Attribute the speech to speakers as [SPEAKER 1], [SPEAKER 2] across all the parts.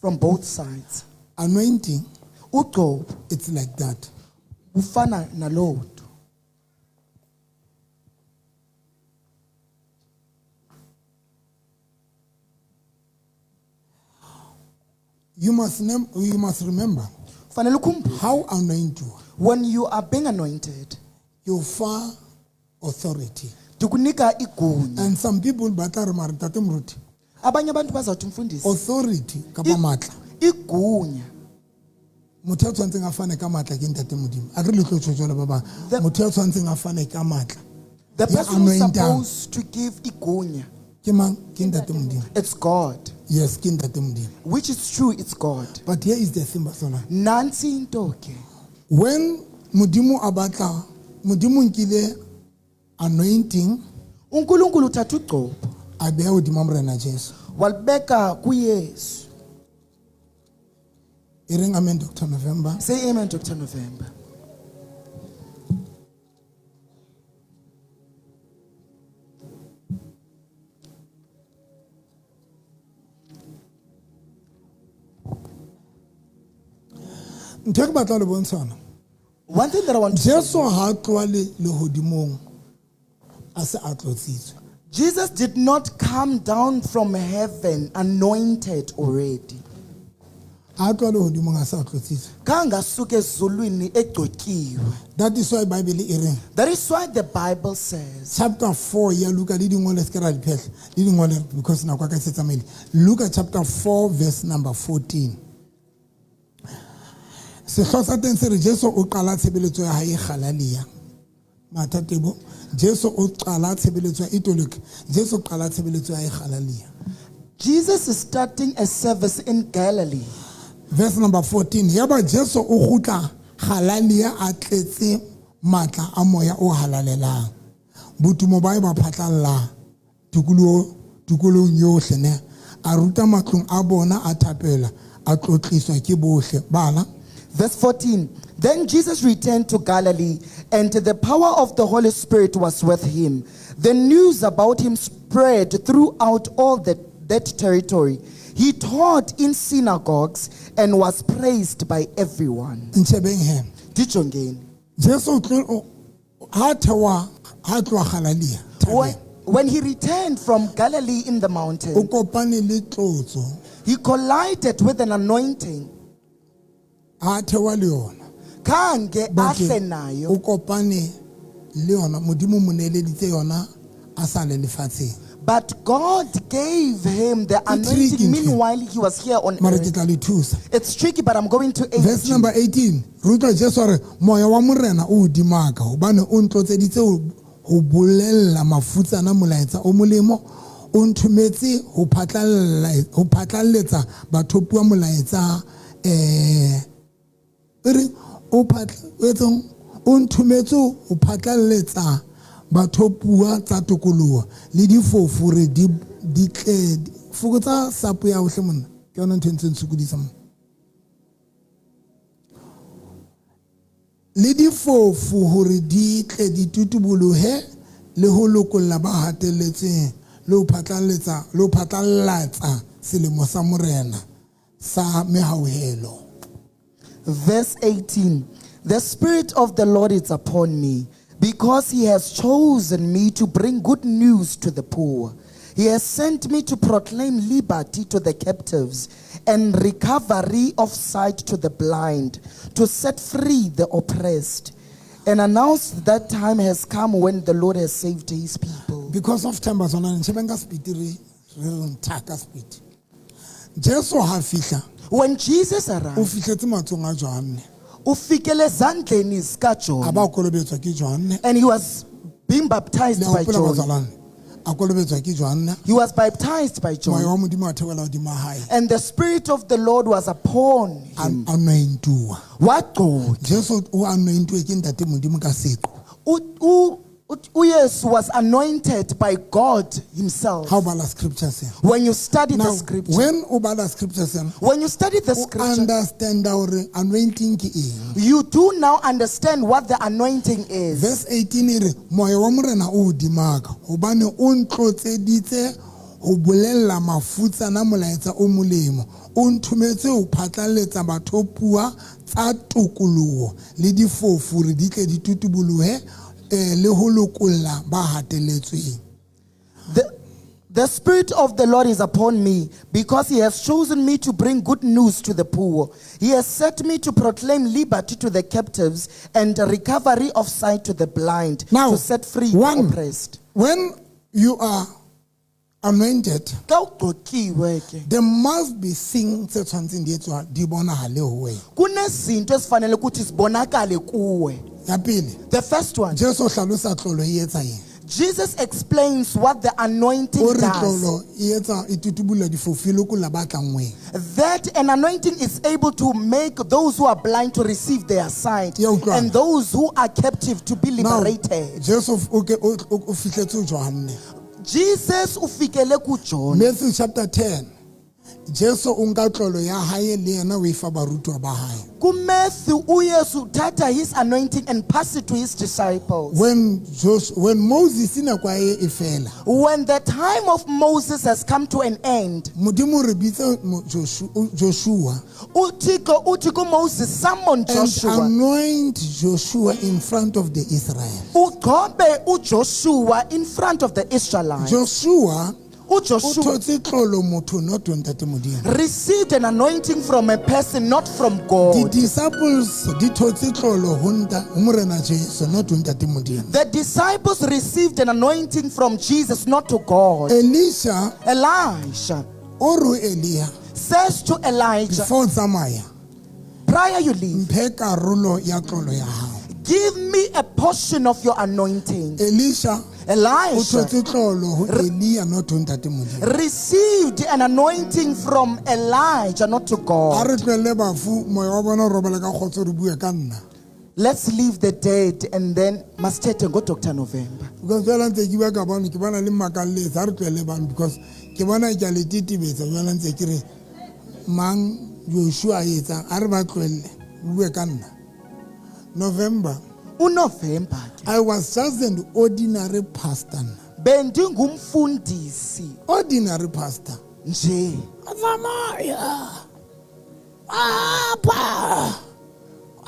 [SPEAKER 1] from both sides.
[SPEAKER 2] Anointing,
[SPEAKER 1] Ugcobo
[SPEAKER 2] it's like that.
[SPEAKER 1] ufana nalowo.
[SPEAKER 2] You must remember
[SPEAKER 1] Fanele ukhumbule,
[SPEAKER 2] how anointed you are.
[SPEAKER 1] when you are being anointed,
[SPEAKER 2] You far authority.
[SPEAKER 1] tukunika igunya.
[SPEAKER 2] And some people batare mara tate mruti.
[SPEAKER 1] Abanye abantu bazawuthi mfundisi,
[SPEAKER 2] Authority kapa matla.
[SPEAKER 1] igunya.
[SPEAKER 2] Motho ya tshwantseng a fane ka matla ke ntate modimo. A re le tlo tshotjola ba ba. Motho ya tshwantseng a fane ka matla.
[SPEAKER 1] The
[SPEAKER 2] Ya
[SPEAKER 1] person who's
[SPEAKER 2] anointang.
[SPEAKER 1] supposed to give igunya,
[SPEAKER 2] Ke mang? Ke ntate modimo.
[SPEAKER 1] it's God.
[SPEAKER 2] Yes, ke ntate modimo.
[SPEAKER 1] Which is true, it's God.
[SPEAKER 2] But here is the thing, Basona.
[SPEAKER 1] Nansi into ke.
[SPEAKER 2] When modimo abatla, modimo nkile anointing
[SPEAKER 1] uNkulunkulu uthatha ugcobo
[SPEAKER 2] a beha hodima morena Jesu.
[SPEAKER 1] walibeka kuYesu.
[SPEAKER 2] E reng amen, Dr. November.
[SPEAKER 1] Say amen, Dr. November.
[SPEAKER 2] Ntho e ke batla le bontshana.
[SPEAKER 1] One thing that I want to say,
[SPEAKER 2] Jesu ha tloa le hodimong a se a tlotsitswe.
[SPEAKER 1] Jesus did not come down from heaven anointed already.
[SPEAKER 2] A tloa le hodimong a se a tlotsitswe.
[SPEAKER 1] Kangasuka ezulwini egcotshiwe.
[SPEAKER 2] That is why Bible e reng.
[SPEAKER 1] That is why the Bible says,
[SPEAKER 2] Chapter 4 ya Luka le dingole se ke ra di phehla. Le dingole because na kwa ka se tsamaile. Luka chapter 4 verse number 14. Sehloho sa teng se re Jesu o qala tshebeletso ya hae Galilee. Mathatebo Jesu o qala tshebeletso ya itolok. Jesu o qala tshebeletso ya hae Galilee.
[SPEAKER 1] Jesus is starting a service in Galilee.
[SPEAKER 2] Verse number 14. Yaba Jesu o gutla Galilee a tletse matla a moya o halalelang. Botumo ba ba phatlalla tukulong yohle ne. A ruta matlong a bona a thapela a tlotliswa ke bohle bana.
[SPEAKER 1] Verse 14. Then Jesus returned to Galilee, and the power of the Holy Spirit was with him. The news about him spread throughout all that territory. He taught in synagogues and was praised by everyone.
[SPEAKER 2] Ntshebeng he.
[SPEAKER 1] Dijongeni.
[SPEAKER 2] Jesu ha tloa Galilee.
[SPEAKER 1] When he returned from Galilee in the
[SPEAKER 2] O
[SPEAKER 1] mountain,
[SPEAKER 2] kopane le tlotso.
[SPEAKER 1] he collided with an anointing.
[SPEAKER 2] Ha thewa le yona.
[SPEAKER 1] Kange ahle nayo.
[SPEAKER 2] O kopane le yona modimo mo neleditse yona a sa le lefatsheng.
[SPEAKER 1] But God gave him the anointing meanwhile he was here on
[SPEAKER 2] Mara ke
[SPEAKER 1] earth.
[SPEAKER 2] tla le thusa.
[SPEAKER 1] It's tricky, but I'm going to aid
[SPEAKER 2] Verse
[SPEAKER 1] you.
[SPEAKER 2] number 18. Ruta Jesu re moya wa morena o hodimaka hobane o ntlotseditse ho bolella mafutsana molaetsa o molemo o nthumetse ho phatlalletsa batho bua molaetsa re o phatletsong o nthumetse ho phatlalletsa batho bua tsa tokoloho le difofu re di tle fokotsa sapo ya ohle monna ke yona ntho ntse ntsukudisa monna le difofu hore di tle di tutubolohe le ho lokolla ba hatelletseng le ho phatlallatsa selemo sa morena sa mehauhelo.
[SPEAKER 1] Verse 18. The Spirit of the Lord is upon me, because he has chosen me to bring good news to the poor. He has sent me to proclaim liberty to the captives and recovery of sight to the blind, to set free the oppressed, and announce that time has come when the Lord has saved his people.
[SPEAKER 2] Because of time bazona ntshebenga speed re ntaka speed. Jesu ha fihla
[SPEAKER 1] When Jesus
[SPEAKER 2] o
[SPEAKER 1] arrived,
[SPEAKER 2] fihletse matsong a Johane
[SPEAKER 1] ufikele ezandleni zika
[SPEAKER 2] a
[SPEAKER 1] John,
[SPEAKER 2] ba kolobetswa ke Johane
[SPEAKER 1] and he was being baptized
[SPEAKER 2] le
[SPEAKER 1] by
[SPEAKER 2] hopola
[SPEAKER 1] John.
[SPEAKER 2] bazalwane a kolobetswa ke Johane
[SPEAKER 1] He was baptized by
[SPEAKER 2] moya
[SPEAKER 1] John,
[SPEAKER 2] wa modimo a theola hodima hae
[SPEAKER 1] and the Spirit of the Lord was upon him.
[SPEAKER 2] anointua.
[SPEAKER 1] Wagcotshwa.
[SPEAKER 2] Jesu o anointuwe ke ntate modimo ka seqo.
[SPEAKER 1] uYesu was anointed by God himself.
[SPEAKER 2] How about the scriptures here?
[SPEAKER 1] When you study
[SPEAKER 2] Now,
[SPEAKER 1] the scripture,
[SPEAKER 2] when o bala scriptures here,
[SPEAKER 1] when you study the
[SPEAKER 2] o
[SPEAKER 1] scripture,
[SPEAKER 2] understand hore anointing ke eng.
[SPEAKER 1] you do now understand what the anointing is.
[SPEAKER 2] Verse 18 e re moya wa morena o hodimaka hobane o ntlotseditse ho bolella mafutsana molaetsa o molemo o nthometse ho phatlaletsa batho puo tsa tokoloho le difofu re di tle di tutubolohe le ho lokolla ba hateletsweng.
[SPEAKER 1] The Spirit of the Lord is upon me because he has chosen me to bring good news to the poor. He has set me to proclaim liberty to the captives and recovery of sight to the blind,
[SPEAKER 2] Now,
[SPEAKER 1] to set free the oppressed.
[SPEAKER 2] When you are anointed, there must be things that something di bonahale ho wena.
[SPEAKER 1] Kunezinto ezifanele ukuthi zibonakale kuwe.
[SPEAKER 2] Ya pele,
[SPEAKER 1] The first one,
[SPEAKER 2] Jesu o hlalosa tlolo e etsa eng?
[SPEAKER 1] Jesus explains what the anointing
[SPEAKER 2] O re
[SPEAKER 1] does.
[SPEAKER 2] tlolo e etsa e tutubula difofu le kola ba tlangweng.
[SPEAKER 1] That an anointing is able to make those who are blind to receive their sight,
[SPEAKER 2] Ya utlwana.
[SPEAKER 1] and those who are captive to be
[SPEAKER 2] Now,
[SPEAKER 1] liberated.
[SPEAKER 2] Jesu o fihletse Johane.
[SPEAKER 1] Jesus ufikele ku John.
[SPEAKER 2] Matthew chapter 10. Jesu o nka tlolo ya hae le yena o e fa barutwa ba hae.
[SPEAKER 1] Ku Matthew uYesu uthatha his anointing and pass it to his disciples.
[SPEAKER 2] When Moses inakwa e fela,
[SPEAKER 1] When the time of Moses has come to an end,
[SPEAKER 2] Modimo re bitse Joshua
[SPEAKER 1] uThixo uthi ku Moses, summon
[SPEAKER 2] and
[SPEAKER 1] Joshua.
[SPEAKER 2] anoint Joshua in front of the Israel.
[SPEAKER 1] Ugcobe uJoshua in front of the Israelites.
[SPEAKER 2] Joshua o
[SPEAKER 1] uJoshua
[SPEAKER 2] thotse tlolo motho not ntate Modimo.
[SPEAKER 1] received an anointing from a person, not from God.
[SPEAKER 2] The disciples di thotse tlolo ho morena Jesu not ntate Modimo.
[SPEAKER 1] The disciples received an anointing from Jesus, not to God.
[SPEAKER 2] Elisha
[SPEAKER 1] Elisha
[SPEAKER 2] o re Elia
[SPEAKER 1] says to Elijah,
[SPEAKER 2] before tsamaya
[SPEAKER 1] prior you leave,
[SPEAKER 2] mphe karolo ya tlolo ya hao.
[SPEAKER 1] give me a portion of your anointing.
[SPEAKER 2] Elisha o
[SPEAKER 1] Elisha
[SPEAKER 2] thotse tlolo ho Elia not ntate Modimo.
[SPEAKER 1] received an anointing from Elijah, not to
[SPEAKER 2] A
[SPEAKER 1] God.
[SPEAKER 2] re tlwele bafu moya wa bona o robala ka khotso re bue ka nna.
[SPEAKER 1] Let's leave the dead and then Mastete go Dr. November.
[SPEAKER 2] Because jwale ntse ke bua ka bona ke bona le makaletsa a re tlwele bana because ke bona ke a le titibetsa jwale ntse ke re mang Joshua etsa a re ba tlwele bue ka nna. November,
[SPEAKER 1] UNovember
[SPEAKER 2] I was just an ordinary pastor.
[SPEAKER 1] bendingumfundisi
[SPEAKER 2] Ordinary pastor.
[SPEAKER 1] nje.
[SPEAKER 2] Tsamaya.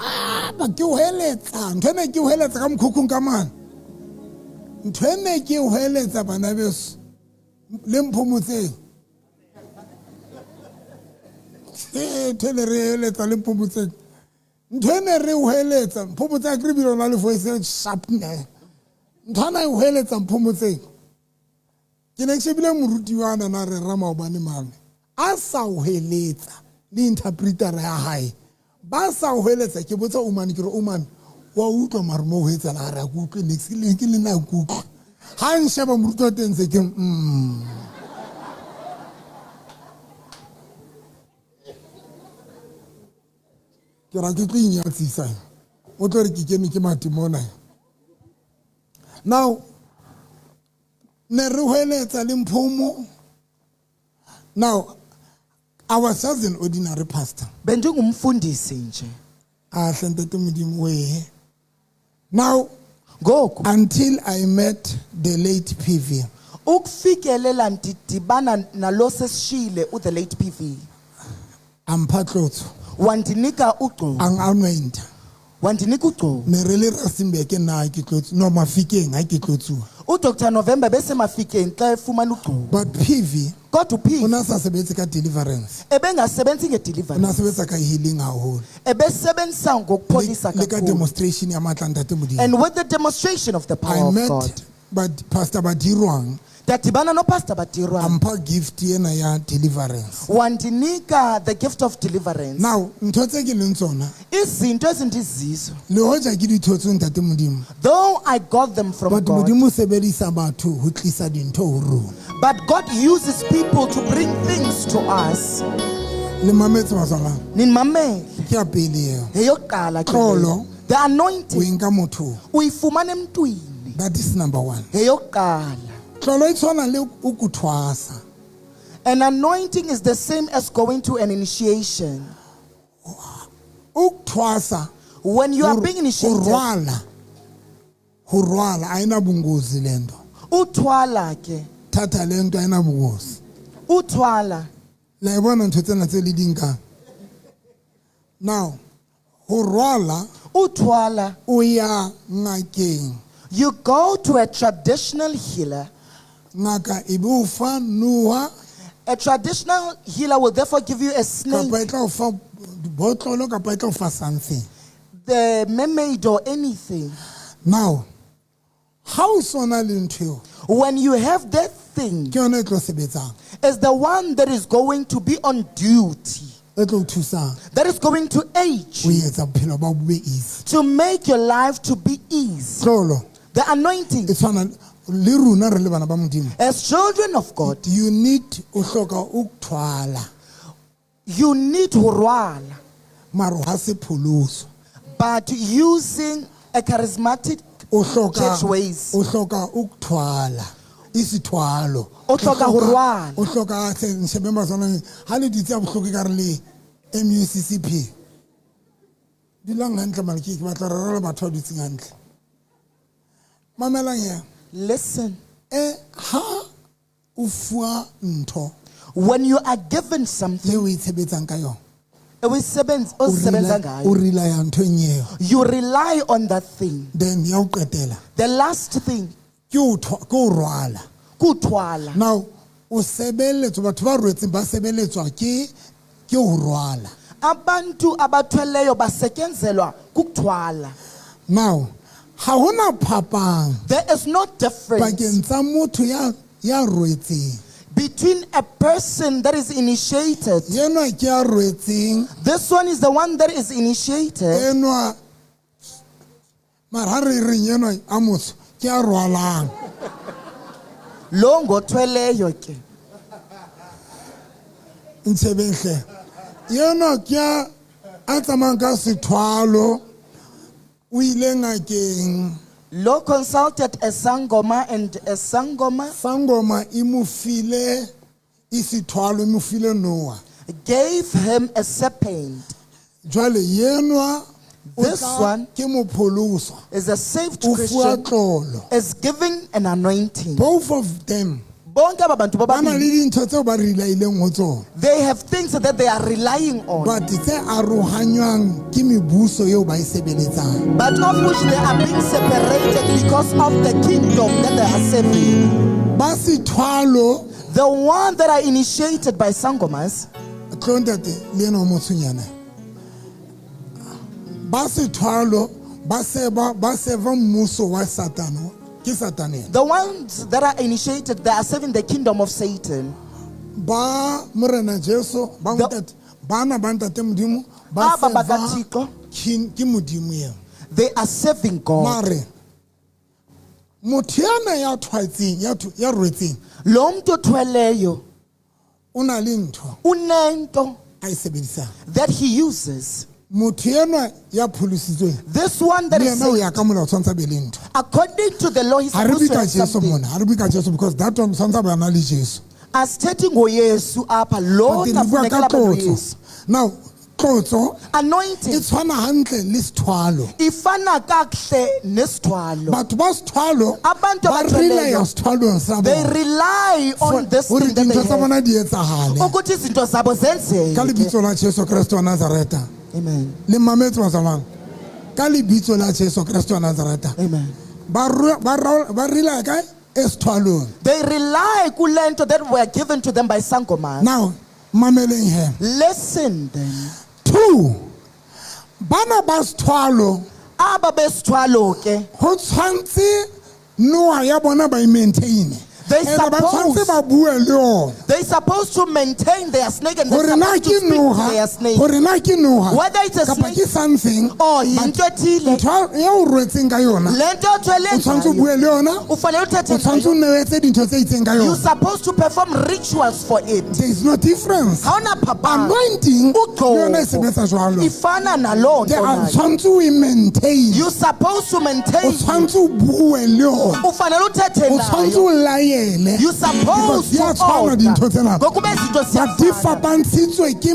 [SPEAKER 2] Apa ke o heletsa ntho ene ke o heletsa ka mokhukhung ka mane. Ntho ene ke o heletsa bana beso le mphomotseng. Tele re heletsa le mphomotseng. Ntho ene re o heletsa mphomotsa ke re bile ona le voice sharp ne. Ntho ana o heletsa mphomotseng. Ke ne ke shebile moruti wa ana na re rama obane mane. A sa o heletsa le interpreter ya hae. Ba sa o heletsa ke botsa o mane ke re o mane wa utlwa mare mo ho etsa la ra ku utlwe next le ke le na ku utlwa. Ha nsheba moruti wa teng se ke ke ra ke tlinya tsisa o tlo re ke kene ke matimona. Now ne re hoeletsa le mphomo. Now I was just an ordinary pastor.
[SPEAKER 1] Bendingumfundisi nje.
[SPEAKER 2] Hle ntate Modimo we. Now
[SPEAKER 1] Ngoku
[SPEAKER 2] until I met the late PV.
[SPEAKER 1] ukufikelela ndidibana nalo sesishile the late PV.
[SPEAKER 2] Ampatlotso
[SPEAKER 1] Wandinika ugqobo.
[SPEAKER 2] ang anointa.
[SPEAKER 1] Wandinika ugqobo.
[SPEAKER 2] Ne re le Rustenburg na ke tlotso no mafikeng ha ke tlotsuwa.
[SPEAKER 1] Dr. November bese mafikeng xa efumana ugqobo.
[SPEAKER 2] But PV
[SPEAKER 1] Kodwa uPhi
[SPEAKER 2] una sa sebetse ka deliverance.
[SPEAKER 1] ebengasebenzi ngedeliverance.
[SPEAKER 2] Una sebetsa ka healing haholo.
[SPEAKER 1] Ebesebenzisa ngokupholisa
[SPEAKER 2] Le ka
[SPEAKER 1] kakhulu.
[SPEAKER 2] demonstration ya matla ntate Modimo.
[SPEAKER 1] And with the demonstration of the
[SPEAKER 2] I
[SPEAKER 1] power of
[SPEAKER 2] met
[SPEAKER 1] God.
[SPEAKER 2] but Pastor Badirwang
[SPEAKER 1] Dadibana no Pastor Badirwa.
[SPEAKER 2] ampa gift yena ya deliverance.
[SPEAKER 1] Wandinika the gift of deliverance.
[SPEAKER 2] Now ntho tse ke leng tsona
[SPEAKER 1] Izinto ezindizizo.
[SPEAKER 2] le hoja ke dithotso ntate Modimo.
[SPEAKER 1] Though I got them from
[SPEAKER 2] But
[SPEAKER 1] God,
[SPEAKER 2] Modimo sebedisa batho ho tlisa dintho ho rona.
[SPEAKER 1] but God uses people to bring things to us.
[SPEAKER 2] Le mametse masala
[SPEAKER 1] Ninimamele.
[SPEAKER 2] ke ya pele eo.
[SPEAKER 1] Heyoqala ke
[SPEAKER 2] Xolo.
[SPEAKER 1] leyo. The
[SPEAKER 2] O
[SPEAKER 1] anointing
[SPEAKER 2] enka motho.
[SPEAKER 1] uyifumana emntwini.
[SPEAKER 2] That is number 1.
[SPEAKER 1] Heyoqala.
[SPEAKER 2] Tlolo e tshwana le ukuthwasa.
[SPEAKER 1] An anointing is the same as going to an initiation.
[SPEAKER 2] Ukuthwasa
[SPEAKER 1] When you are being initiated,
[SPEAKER 2] urwala. Urwala ayina bungozi lento.
[SPEAKER 1] uthwala ke.
[SPEAKER 2] Thatha lento ayina bungozi.
[SPEAKER 1] Uthwala.
[SPEAKER 2] la e bona ntho tsena tse le di nkang. Now ho rwala
[SPEAKER 1] Uthwala.
[SPEAKER 2] o ya ngakeng,
[SPEAKER 1] You go to a traditional healer.
[SPEAKER 2] ngaka e be o fa noa
[SPEAKER 1] A traditional healer will therefore give you a snake,
[SPEAKER 2] kapa e tla o fa botlolo kapa e tla o fa something.
[SPEAKER 1] the mermaid, or anything.
[SPEAKER 2] Now ha o sona le ntho eo,
[SPEAKER 1] When you have that thing,
[SPEAKER 2] ke yona e tlo sebetsang,
[SPEAKER 1] is the one that is going to be on duty,
[SPEAKER 2] e tlo o thusang
[SPEAKER 1] that is going to aid
[SPEAKER 2] o
[SPEAKER 1] you,
[SPEAKER 2] etsa bophelo ba bo be easy.
[SPEAKER 1] to make your life to be easy.
[SPEAKER 2] Tlolo
[SPEAKER 1] The anointing,
[SPEAKER 2] e tshwana le rona re le bana ba Modimo.
[SPEAKER 1] as children of God,
[SPEAKER 2] You need o hloka o thwala
[SPEAKER 1] you need to rwala,
[SPEAKER 2] maro ha se pholoso,
[SPEAKER 1] but using a charismatic
[SPEAKER 2] o hloka
[SPEAKER 1] church ways.
[SPEAKER 2] o hloka o thwala isithwalo,
[SPEAKER 1] O hloka ho rwala.
[SPEAKER 2] o hloka se nshebe mazwana ha le ditse a bohloke ka re le MUCCP di lang hantle mane ke batla re rala batho ba ditseng hantle. Mamelang ya
[SPEAKER 1] Listen,
[SPEAKER 2] ha o fua ntho
[SPEAKER 1] when you are given something,
[SPEAKER 2] le o itshebetsang ka yona,
[SPEAKER 1] osebenza ngayo,
[SPEAKER 2] o rila ya ntho nyeo,
[SPEAKER 1] you rely on that thing.
[SPEAKER 2] then ya o qetela
[SPEAKER 1] The last thing,
[SPEAKER 2] ke o rwala.
[SPEAKER 1] kuthwala.
[SPEAKER 2] Now o sebeletswa, batho ba rwetseng ba sebeletswa ke o rwala.
[SPEAKER 1] Abantu abathweleyo basetyenzelwa kukuthwala.
[SPEAKER 2] Now ha hona phapang
[SPEAKER 1] There is no difference
[SPEAKER 2] pakeng tsa motho ya rwetseng,
[SPEAKER 1] between a person that is initiated.
[SPEAKER 2] yenwa ke ya rwetseng,
[SPEAKER 1] This one is the one that is initiated.
[SPEAKER 2] enwa mara ha re reng yenwa a motho ke ya rwalang.
[SPEAKER 1] Lo ngothweleyo ke.
[SPEAKER 2] Ntshebenhle yenwa ke ya a tsamayang ka sethwalo, o ile ngakeng,
[SPEAKER 1] Lo consulted a sangoma, and a sangoma
[SPEAKER 2] sangoma e mo file isithwalo, e mo file Noah.
[SPEAKER 1] gave him a serpent.
[SPEAKER 2] Jwale yenwa o
[SPEAKER 1] This
[SPEAKER 2] tla
[SPEAKER 1] one
[SPEAKER 2] ke mopholoso,
[SPEAKER 1] is a saved
[SPEAKER 2] o fua
[SPEAKER 1] Christian,
[SPEAKER 2] tlolo.
[SPEAKER 1] is giving an anointing.
[SPEAKER 2] Both of them
[SPEAKER 1] Bonke aba bantu
[SPEAKER 2] ba na le
[SPEAKER 1] bobabili,
[SPEAKER 2] dintho tseo ba relaileng ho tsona,
[SPEAKER 1] they have things that they are relying on,
[SPEAKER 2] but tse arohanywang ke mebuso eo ba e sebeletsang.
[SPEAKER 1] but of which they are being separated because of the kingdom that they are serving.
[SPEAKER 2] Ba sethwalo
[SPEAKER 1] The one that are initiated by sangomas,
[SPEAKER 2] tlontate le ena o motshonyana, ba sethwalo ba seva mmuso wa Satana, ke Satane.
[SPEAKER 1] the ones that are initiated, they are serving the kingdom of Satan.
[SPEAKER 2] Ba morena Jesu ba
[SPEAKER 1] The-
[SPEAKER 2] ntate bana ba ntate Modimo ba
[SPEAKER 1] Aba ba
[SPEAKER 2] seva
[SPEAKER 1] kaThixo,
[SPEAKER 2] ke Modimo eo.
[SPEAKER 1] they are serving God.
[SPEAKER 2] Mare motho yana ya thwaetseng ya rwetseng
[SPEAKER 1] Lo mntu othweleyo
[SPEAKER 2] o na le ntho
[SPEAKER 1] unento
[SPEAKER 2] a e sebedisang.
[SPEAKER 1] that he uses.
[SPEAKER 2] Motho enwa ya pholositsweng
[SPEAKER 1] This one that
[SPEAKER 2] le
[SPEAKER 1] is
[SPEAKER 2] yena o
[SPEAKER 1] saved,
[SPEAKER 2] ya ka molao tshwantse a be le ntho.
[SPEAKER 1] according to the law, he's
[SPEAKER 2] Ha re
[SPEAKER 1] supposed to
[SPEAKER 2] bua ka
[SPEAKER 1] have
[SPEAKER 2] Jesu
[SPEAKER 1] something.
[SPEAKER 2] mona, ha re bua ka Jesu because that one tshwantse ba na le Jesu.
[SPEAKER 1] Asithethe ngoYesu apha, lo
[SPEAKER 2] But re bua
[SPEAKER 1] nafunekela
[SPEAKER 2] ka
[SPEAKER 1] abantu
[SPEAKER 2] tlotso.
[SPEAKER 1] Yesu.
[SPEAKER 2] Now tlotso e
[SPEAKER 1] Anointing
[SPEAKER 2] tshwana hantle le sethwalo.
[SPEAKER 1] ifana kakuhle nesithwalo.
[SPEAKER 2] Batho ba sethwalo
[SPEAKER 1] Abantu
[SPEAKER 2] ba
[SPEAKER 1] abathweleyo,
[SPEAKER 2] relaya sethwalong sa
[SPEAKER 1] they
[SPEAKER 2] bona
[SPEAKER 1] rely on this
[SPEAKER 2] hore
[SPEAKER 1] thing that
[SPEAKER 2] dintho
[SPEAKER 1] they
[SPEAKER 2] tsa
[SPEAKER 1] have,
[SPEAKER 2] bona di etsagale.
[SPEAKER 1] ukuthi izinto zabo
[SPEAKER 2] Ka
[SPEAKER 1] zenzeke.
[SPEAKER 2] lebitso la Jesu Kristo wa Nazareta.
[SPEAKER 1] Amen.
[SPEAKER 2] Le mametse wa zamang. Ka lebitso la Jesu Kristo wa Nazareta.
[SPEAKER 1] Amen.
[SPEAKER 2] Ba relaya kae? Esithwalong.
[SPEAKER 1] They rely kulento that were given to them by sangomas.
[SPEAKER 2] Now mameleng he.
[SPEAKER 1] Listen then.
[SPEAKER 2] 2, bana ba sethwalo
[SPEAKER 1] Aba besithwalo ke,
[SPEAKER 2] ho tshwantse Noah ya bona ba maintain.
[SPEAKER 1] They
[SPEAKER 2] Ba tshwantse
[SPEAKER 1] suppose-
[SPEAKER 2] ba bue le yona.
[SPEAKER 1] they supposed to maintain their snake, and they're
[SPEAKER 2] Hore na
[SPEAKER 1] supposed to
[SPEAKER 2] ke
[SPEAKER 1] speak to their
[SPEAKER 2] Noah,
[SPEAKER 1] snake.
[SPEAKER 2] hore na ke Noah.
[SPEAKER 1] Whether it's a
[SPEAKER 2] Kapa
[SPEAKER 1] snake
[SPEAKER 2] ke something.
[SPEAKER 1] or yinto ethile,
[SPEAKER 2] Ntho ya o rwetseng ka yona.
[SPEAKER 1] lento othwele
[SPEAKER 2] O tshwantse o
[SPEAKER 1] ngayo,
[SPEAKER 2] bue le yona.
[SPEAKER 1] ufanele
[SPEAKER 2] O
[SPEAKER 1] uthethe
[SPEAKER 2] tshwantse o
[SPEAKER 1] ngayo.
[SPEAKER 2] newetse dintho tse itseng ka
[SPEAKER 1] You're
[SPEAKER 2] yona.
[SPEAKER 1] supposed to perform rituals for it.
[SPEAKER 2] There is no difference.
[SPEAKER 1] Ha ona phapang.
[SPEAKER 2] Anointing le yona e
[SPEAKER 1] Ugqoko
[SPEAKER 2] sebetsa jwalo.
[SPEAKER 1] ifana naloo
[SPEAKER 2] They
[SPEAKER 1] nto
[SPEAKER 2] are
[SPEAKER 1] nayo.
[SPEAKER 2] tshwantse o e maintain.
[SPEAKER 1] You're supposed to
[SPEAKER 2] O
[SPEAKER 1] maintain.
[SPEAKER 2] tshwantse o bue le yona.
[SPEAKER 1] Ufanele uthethe
[SPEAKER 2] O tshwantse
[SPEAKER 1] nayo.
[SPEAKER 2] o laele.
[SPEAKER 1] You're supposed
[SPEAKER 2] Because di a
[SPEAKER 1] to
[SPEAKER 2] tshwana
[SPEAKER 1] order.
[SPEAKER 2] dintho tsena.
[SPEAKER 1] Ngokuba izinto
[SPEAKER 2] But di
[SPEAKER 1] ziyafana.
[SPEAKER 2] fapantshitswe ke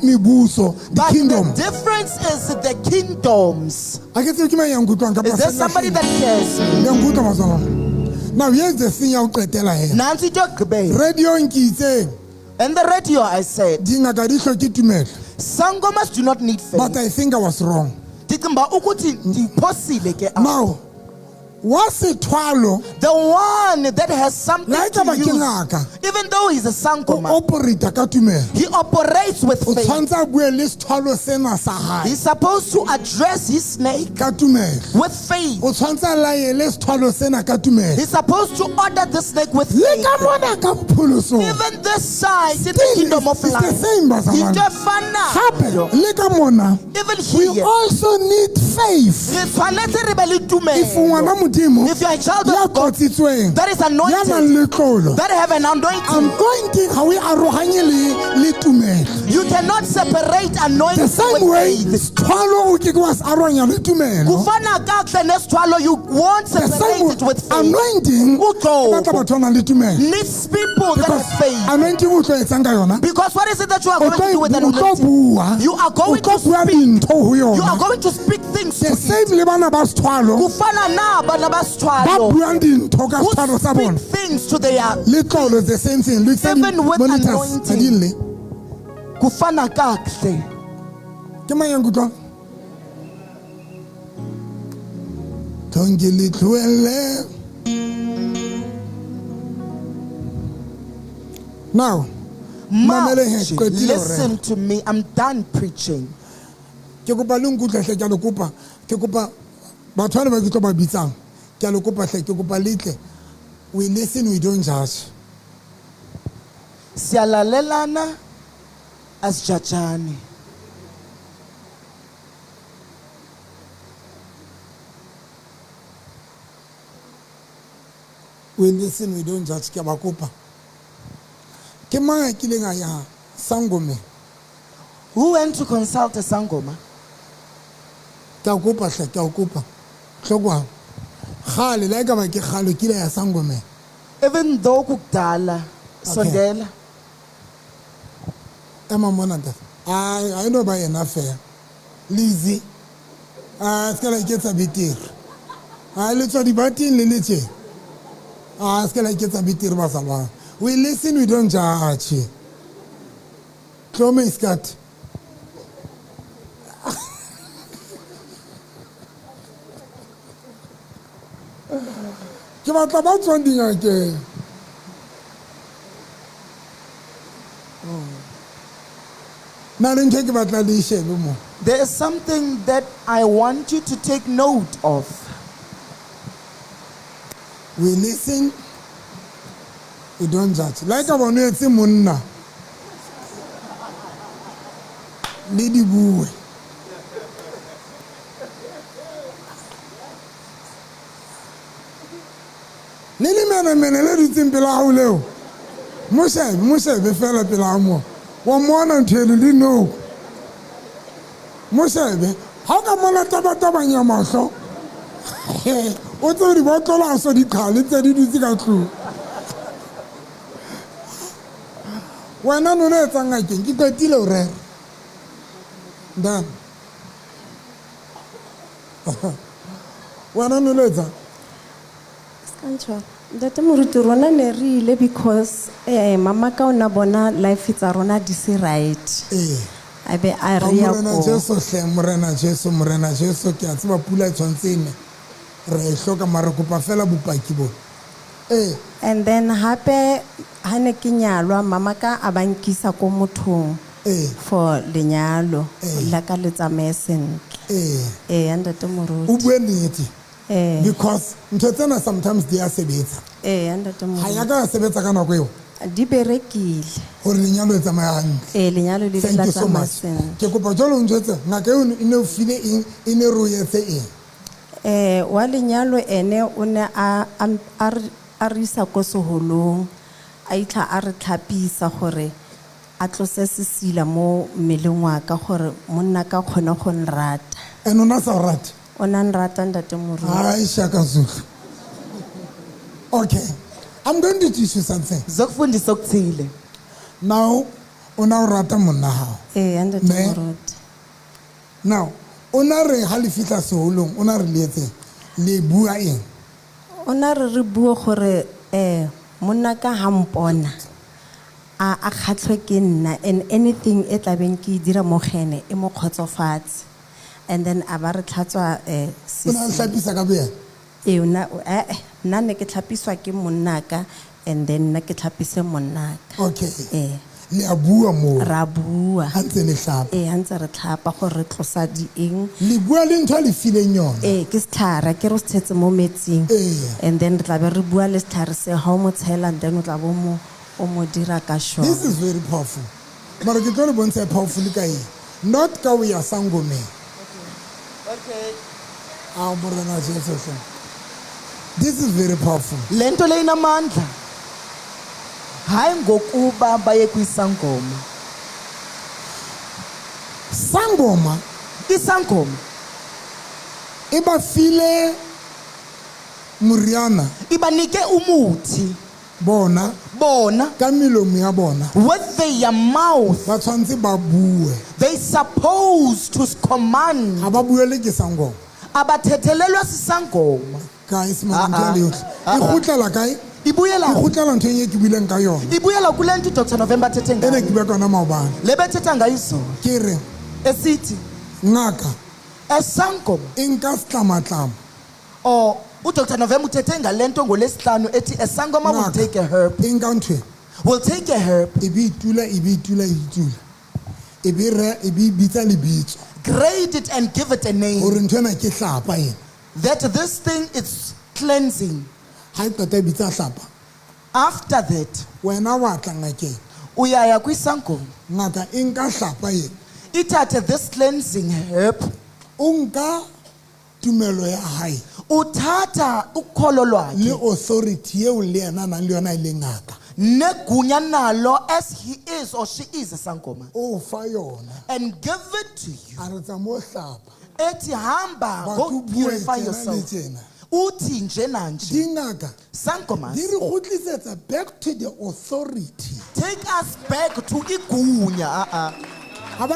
[SPEAKER 2] mebuso, the
[SPEAKER 1] But
[SPEAKER 2] kingdom.
[SPEAKER 1] the difference is the kingdoms.
[SPEAKER 2] Ha ke tsebe ke mang ya nkutlwang kapa
[SPEAKER 1] Is there somebody that cares?
[SPEAKER 2] ya nkutlwa mazwana. Now here's the thing ya o qetela he.
[SPEAKER 1] Nansi into yokugqibela.
[SPEAKER 2] Radio ke itse
[SPEAKER 1] And the radio, I said,
[SPEAKER 2] dingaka di hloke tumelo.
[SPEAKER 1] sangomas do not need faith.
[SPEAKER 2] But I think I was wrong.
[SPEAKER 1] Ndicinga ukuthi ndiphosile ke apho.
[SPEAKER 2] Now, what's it twalo?
[SPEAKER 1] The one that has something
[SPEAKER 2] Like
[SPEAKER 1] to
[SPEAKER 2] aba ke
[SPEAKER 1] use,
[SPEAKER 2] ngaka,
[SPEAKER 1] even though he's a
[SPEAKER 2] o
[SPEAKER 1] sangoma,
[SPEAKER 2] operate ka tumelo.
[SPEAKER 1] he operates with
[SPEAKER 2] O
[SPEAKER 1] faith.
[SPEAKER 2] tshwantse a bue le sethwalo sena sa hae
[SPEAKER 1] He's supposed to address his snake
[SPEAKER 2] ka tumelo.
[SPEAKER 1] with faith.
[SPEAKER 2] O tshwantse a laele sethwalo sena ka tumelo.
[SPEAKER 1] He's supposed to order the snake with
[SPEAKER 2] Le
[SPEAKER 1] faith.
[SPEAKER 2] ka mona ka pholoso.
[SPEAKER 1] Even this side in the
[SPEAKER 2] Still,
[SPEAKER 1] kingdom of
[SPEAKER 2] it's the
[SPEAKER 1] life,
[SPEAKER 2] same, bazalwane.
[SPEAKER 1] into fana.
[SPEAKER 2] Gape le ka mona,
[SPEAKER 1] Even
[SPEAKER 2] we
[SPEAKER 1] here,
[SPEAKER 2] also need faith.
[SPEAKER 1] re tshwanetse re be le
[SPEAKER 2] If
[SPEAKER 1] tumelo.
[SPEAKER 2] ngwana modimo
[SPEAKER 1] If you're a child
[SPEAKER 2] ya
[SPEAKER 1] of God
[SPEAKER 2] qotsitsweng,
[SPEAKER 1] that is
[SPEAKER 2] ya nang
[SPEAKER 1] anointed,
[SPEAKER 2] le tlolo,
[SPEAKER 1] that have an
[SPEAKER 2] I'm
[SPEAKER 1] anointing,
[SPEAKER 2] going to ga o e aroganye le tumelo.
[SPEAKER 1] you cannot separate
[SPEAKER 2] The
[SPEAKER 1] anointing
[SPEAKER 2] same way,
[SPEAKER 1] with faith.
[SPEAKER 2] sethwalo o ke ke wa se aroganya le tumelo.
[SPEAKER 1] Kufana kakuhle nesithwalo, you won't
[SPEAKER 2] The
[SPEAKER 1] separate
[SPEAKER 2] same way,
[SPEAKER 1] it with faith.
[SPEAKER 2] anointing
[SPEAKER 1] Uxolo.
[SPEAKER 2] e batla batho ba nang le tumelo.
[SPEAKER 1] Needs people that
[SPEAKER 2] Because
[SPEAKER 1] have faith.
[SPEAKER 2] anointing o tlo etsang ka yona,
[SPEAKER 1] Because what is it that you are
[SPEAKER 2] o
[SPEAKER 1] going to do with an
[SPEAKER 2] tlo
[SPEAKER 1] anointing?
[SPEAKER 2] bua,
[SPEAKER 1] You are
[SPEAKER 2] o
[SPEAKER 1] going
[SPEAKER 2] tlo
[SPEAKER 1] to
[SPEAKER 2] bua
[SPEAKER 1] speak.
[SPEAKER 2] dintho ho
[SPEAKER 1] You are
[SPEAKER 2] yona.
[SPEAKER 1] going to speak things to
[SPEAKER 2] The
[SPEAKER 1] it.
[SPEAKER 2] same le bana ba sethwalo
[SPEAKER 1] Kufana na bana ba
[SPEAKER 2] ba
[SPEAKER 1] sithwalo
[SPEAKER 2] buang dintho ka
[SPEAKER 1] who
[SPEAKER 2] sethwalo sa bona.
[SPEAKER 1] speak things to their
[SPEAKER 2] Le tlolo the same thing. Look at
[SPEAKER 1] Even with
[SPEAKER 2] monitors.
[SPEAKER 1] anointing.
[SPEAKER 2] Adile.
[SPEAKER 1] kufana kakuhle.
[SPEAKER 2] Ke mang ya nkutlwang? Tonke le tlohelle. Now, mamele he,
[SPEAKER 1] March,
[SPEAKER 2] qetile ho rera.
[SPEAKER 1] listen to me. I'm done preaching.
[SPEAKER 2] Ke kopa le nkutlwe hle, ke a le kopa. Ke kopa batho bana ba ke tlo ba bitsang. Ke a le kopa hle, ke kopa le tle. We listen, we don't judge.
[SPEAKER 1] Siyalalelana asijajani.
[SPEAKER 2] We listen, we don't judge. Ke a ba kopa. Ke mang a kileng a ya Sangome?
[SPEAKER 1] Who went to consult a sangoma?
[SPEAKER 2] Ke a kopa hle, ke a kopa. Hlokwa. Khale la ka ba ke khalo kile ya Sangome.
[SPEAKER 1] Even though kukudala sondela.
[SPEAKER 2] Emma Monanta. I know by enough fair. Lizzie. It's gonna get a bit here. Let's the batin liliche. It's gonna get a bit here, Basalwa. We listen, we don't judge. Clome is cut. Ke batla ba tswang dingakeng. Na le ntho e ke batla le e shebe mo.
[SPEAKER 1] There is something that I want you to take note of.
[SPEAKER 2] We listen, we don't judge. Like a one etse monna. Le di bue. Le mene le ditseng pela hao leo. Mo shebe fela pela ha mo. Wa mona ntho e le no. Mo shebe. Ha ka mona taba mahlo. O tse di botlola a so di qhale tse di dutse ka tlung. Wena no le etsang ngakeng ke qetile o rera. Dan. Wena no le etsang?
[SPEAKER 3] Scancho. Data moruti rona ne re ile because mama ka ona bona life tsa rona di se right. A be a re ya
[SPEAKER 2] Morena
[SPEAKER 3] ko.
[SPEAKER 2] Jesu hle, morena Jesu ke a tseba pula e tshwantsene. Re e hloka mara kopa fela bopaki bo.
[SPEAKER 3] And then hape ha ne ke nyalwa mama ka a bankisa ko mothong for lenyalo la ka le tsamae sentle. Anda te
[SPEAKER 2] O
[SPEAKER 3] moruti.
[SPEAKER 2] bue nnete. Because ntho tsena sometimes di a sebetsa.
[SPEAKER 3] Anda te
[SPEAKER 2] Ha ya
[SPEAKER 3] moruti.
[SPEAKER 2] ka sebetsa ka nako eo.
[SPEAKER 3] Di berekile.
[SPEAKER 2] Hore lenyalo e tsamaya hantle.
[SPEAKER 3] Lenyalo le
[SPEAKER 2] Thank
[SPEAKER 3] la
[SPEAKER 2] you so
[SPEAKER 3] tsamae
[SPEAKER 2] much.
[SPEAKER 3] sentle.
[SPEAKER 2] Ke kopa jalo o njwetse ngaka eo e ne o file eng e ne re o etse eng.
[SPEAKER 3] Wa lenyalo ene o ne a re isa ko seholong a itla a re tlhapisa gore a tlose sesila mo mmeleng wa ka gore monna ka kgone go nrata.
[SPEAKER 2] And ona sa o rata.
[SPEAKER 3] O na nrata ntate moruti.
[SPEAKER 2] Hayi Shaka Zulu. Okay. I'm going to teach you something.
[SPEAKER 1] Zokufundisa okuthile.
[SPEAKER 2] Now, ona o rata monna hao.
[SPEAKER 3] Ntate
[SPEAKER 2] Ne?
[SPEAKER 3] moruti.
[SPEAKER 2] Now, ona re ha le fitla seholong, ona re le etse le bua eng.
[SPEAKER 3] O na re bua gore monna ka ha mpona a tlile a re tlhapisa gore a tlose sesila mo mmeleng wa ka gore monna ka kgone go nrata.
[SPEAKER 2] And ona sa o rata.
[SPEAKER 3] O na nrata ntate moruti.
[SPEAKER 2] Now, ona re ha le fitla seholong, ona re le etse le bua eng.
[SPEAKER 3] O na re bua gore monna ka ha mpona a kgatlhwe ke nna, and anything e tlabeng ke e dira mo go ene e mo kgotsofatse. And then a ba re tlhatswa
[SPEAKER 2] o na hlapisa ka boyena
[SPEAKER 3] nna ne ke tlhapiswa ke monnaka, and then nna ke tlhapise monnaka.
[SPEAKER 2] okay le a bua mo
[SPEAKER 3] Ra bua
[SPEAKER 2] ha ntse le hlapa
[SPEAKER 3] ha ntse re tlhapa gore re tlosa di eng.
[SPEAKER 2] le bua le ntho a le fileng yona
[SPEAKER 3] Ke setlhare ke re se tshetse mo metsing, and then re tla be re bua le setlhare se ha o mo tshela, and then o tla bo o mo dira ka shona.
[SPEAKER 2] this is very powerful mara ke tlo le bontsha powerful ka eng not ka o ya sangomeng
[SPEAKER 1] Okay.
[SPEAKER 2] morena Jesus this is very powerful
[SPEAKER 1] Lento le inamandla. Hayi ngokuba baye kwisangoma.
[SPEAKER 2] sangoma
[SPEAKER 1] Isangoma
[SPEAKER 2] e ba file muriana
[SPEAKER 1] ibanike umuthi
[SPEAKER 2] bona
[SPEAKER 1] bona
[SPEAKER 2] ka melomo ya bona
[SPEAKER 1] with their mouth.
[SPEAKER 2] ba tshwantse ba bue
[SPEAKER 1] They supposed to command.
[SPEAKER 2] ga ba buele ke sangoma
[SPEAKER 1] Abathethelelwa sisangoma.
[SPEAKER 2] guys mantla yotlhe e gotlela kae e
[SPEAKER 1] Ibuyela
[SPEAKER 2] gotlela ntho e ke bileng ka yona
[SPEAKER 1] ibuyela kule nto Dr. November thethe
[SPEAKER 2] ene
[SPEAKER 1] ngayo.
[SPEAKER 2] ke bua ka ona maobane
[SPEAKER 1] Lebethetha ngayo izolo.
[SPEAKER 2] ke re
[SPEAKER 1] Esithi
[SPEAKER 2] ngaka
[SPEAKER 1] esangoma
[SPEAKER 2] e nka setlamatlama
[SPEAKER 1] or uDr. November uthethe ngalento ngolesihlanu ethi esangoma will
[SPEAKER 2] Ngaka.
[SPEAKER 1] take a herb.
[SPEAKER 2] e nka ntho
[SPEAKER 1] Will take a herb,
[SPEAKER 2] e be itula e be bitsa lebitso
[SPEAKER 1] grade it and give it a name.
[SPEAKER 2] gore ntho ena ke hlapa ena
[SPEAKER 1] That this thing is cleansing.
[SPEAKER 2] ga e qeta e bitsa hlapa
[SPEAKER 1] After that,
[SPEAKER 2] wena wa tla ngakeng
[SPEAKER 1] uyaya kwisangoma.
[SPEAKER 2] ngaka e nka hlapa ena
[SPEAKER 1] Ithathe this cleansing herb,
[SPEAKER 2] o nka tumelo ya hae
[SPEAKER 1] uthatha ukholo
[SPEAKER 2] le
[SPEAKER 1] lwakhe
[SPEAKER 2] authority eo le yena a nang le yona e le ngaka
[SPEAKER 1] negunya nalo as he is or she is esangoma,
[SPEAKER 2] o fa yona
[SPEAKER 1] and give it to you.
[SPEAKER 2] a re tsa mo hlapa
[SPEAKER 1] Ethi hamba, go
[SPEAKER 2] batho bue
[SPEAKER 1] purify
[SPEAKER 2] tjena le
[SPEAKER 1] yourself.
[SPEAKER 2] tjena
[SPEAKER 1] Uthi nje nanje
[SPEAKER 2] dingaka
[SPEAKER 1] sangomas,
[SPEAKER 2] di re gotlisetsa back to the authority
[SPEAKER 1] take us back to igunya.
[SPEAKER 2] ga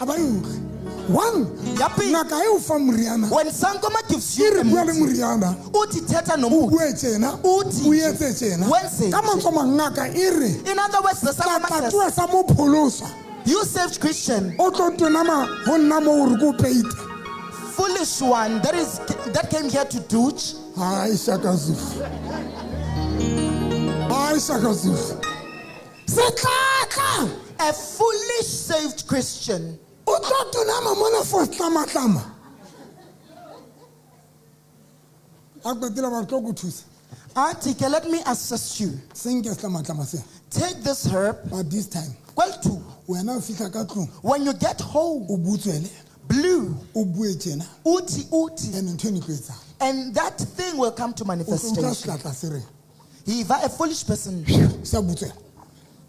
[SPEAKER 2] ba utlwe one
[SPEAKER 1] Ya pele.
[SPEAKER 2] ngaka e o fa moriana
[SPEAKER 1] When sangoma gives
[SPEAKER 2] e
[SPEAKER 1] you
[SPEAKER 2] re
[SPEAKER 1] a
[SPEAKER 2] bua le
[SPEAKER 1] muti,
[SPEAKER 2] moriana
[SPEAKER 1] uthi thetha
[SPEAKER 2] o
[SPEAKER 1] nomuthi.
[SPEAKER 2] bue tjena
[SPEAKER 1] Uthi
[SPEAKER 2] o etse tjena
[SPEAKER 1] wenze
[SPEAKER 2] ka mantswe a mang ngaka e re
[SPEAKER 1] In other words, the sangoma says,
[SPEAKER 2] tlatuwa sa mo pholosa
[SPEAKER 1] you saved Christian,
[SPEAKER 2] o tlo tonama go nna mo gore ko peite
[SPEAKER 1] foolish one that came here to douche.
[SPEAKER 2] ai shakazufu setlatla
[SPEAKER 1] A foolish saved Christian
[SPEAKER 2] o tlo tonama mona for tlamatlama a qetela ba tlo go thusa
[SPEAKER 1] Article, let me assist you.
[SPEAKER 2] se nke setlamatlama se
[SPEAKER 1] Take this herb.
[SPEAKER 2] but this time
[SPEAKER 1] Well, too,
[SPEAKER 2] wena o fitlha ka tlong
[SPEAKER 1] when you get home,
[SPEAKER 2] o butswele
[SPEAKER 1] blue,
[SPEAKER 2] o bue tjena
[SPEAKER 1] uti uti,
[SPEAKER 2] and ntho e ne tlo etsang
[SPEAKER 1] and that thing will come to
[SPEAKER 2] o tlo nka
[SPEAKER 1] manifestation.
[SPEAKER 2] setlatla se reng
[SPEAKER 1] He a foolish person.
[SPEAKER 2] se a butswela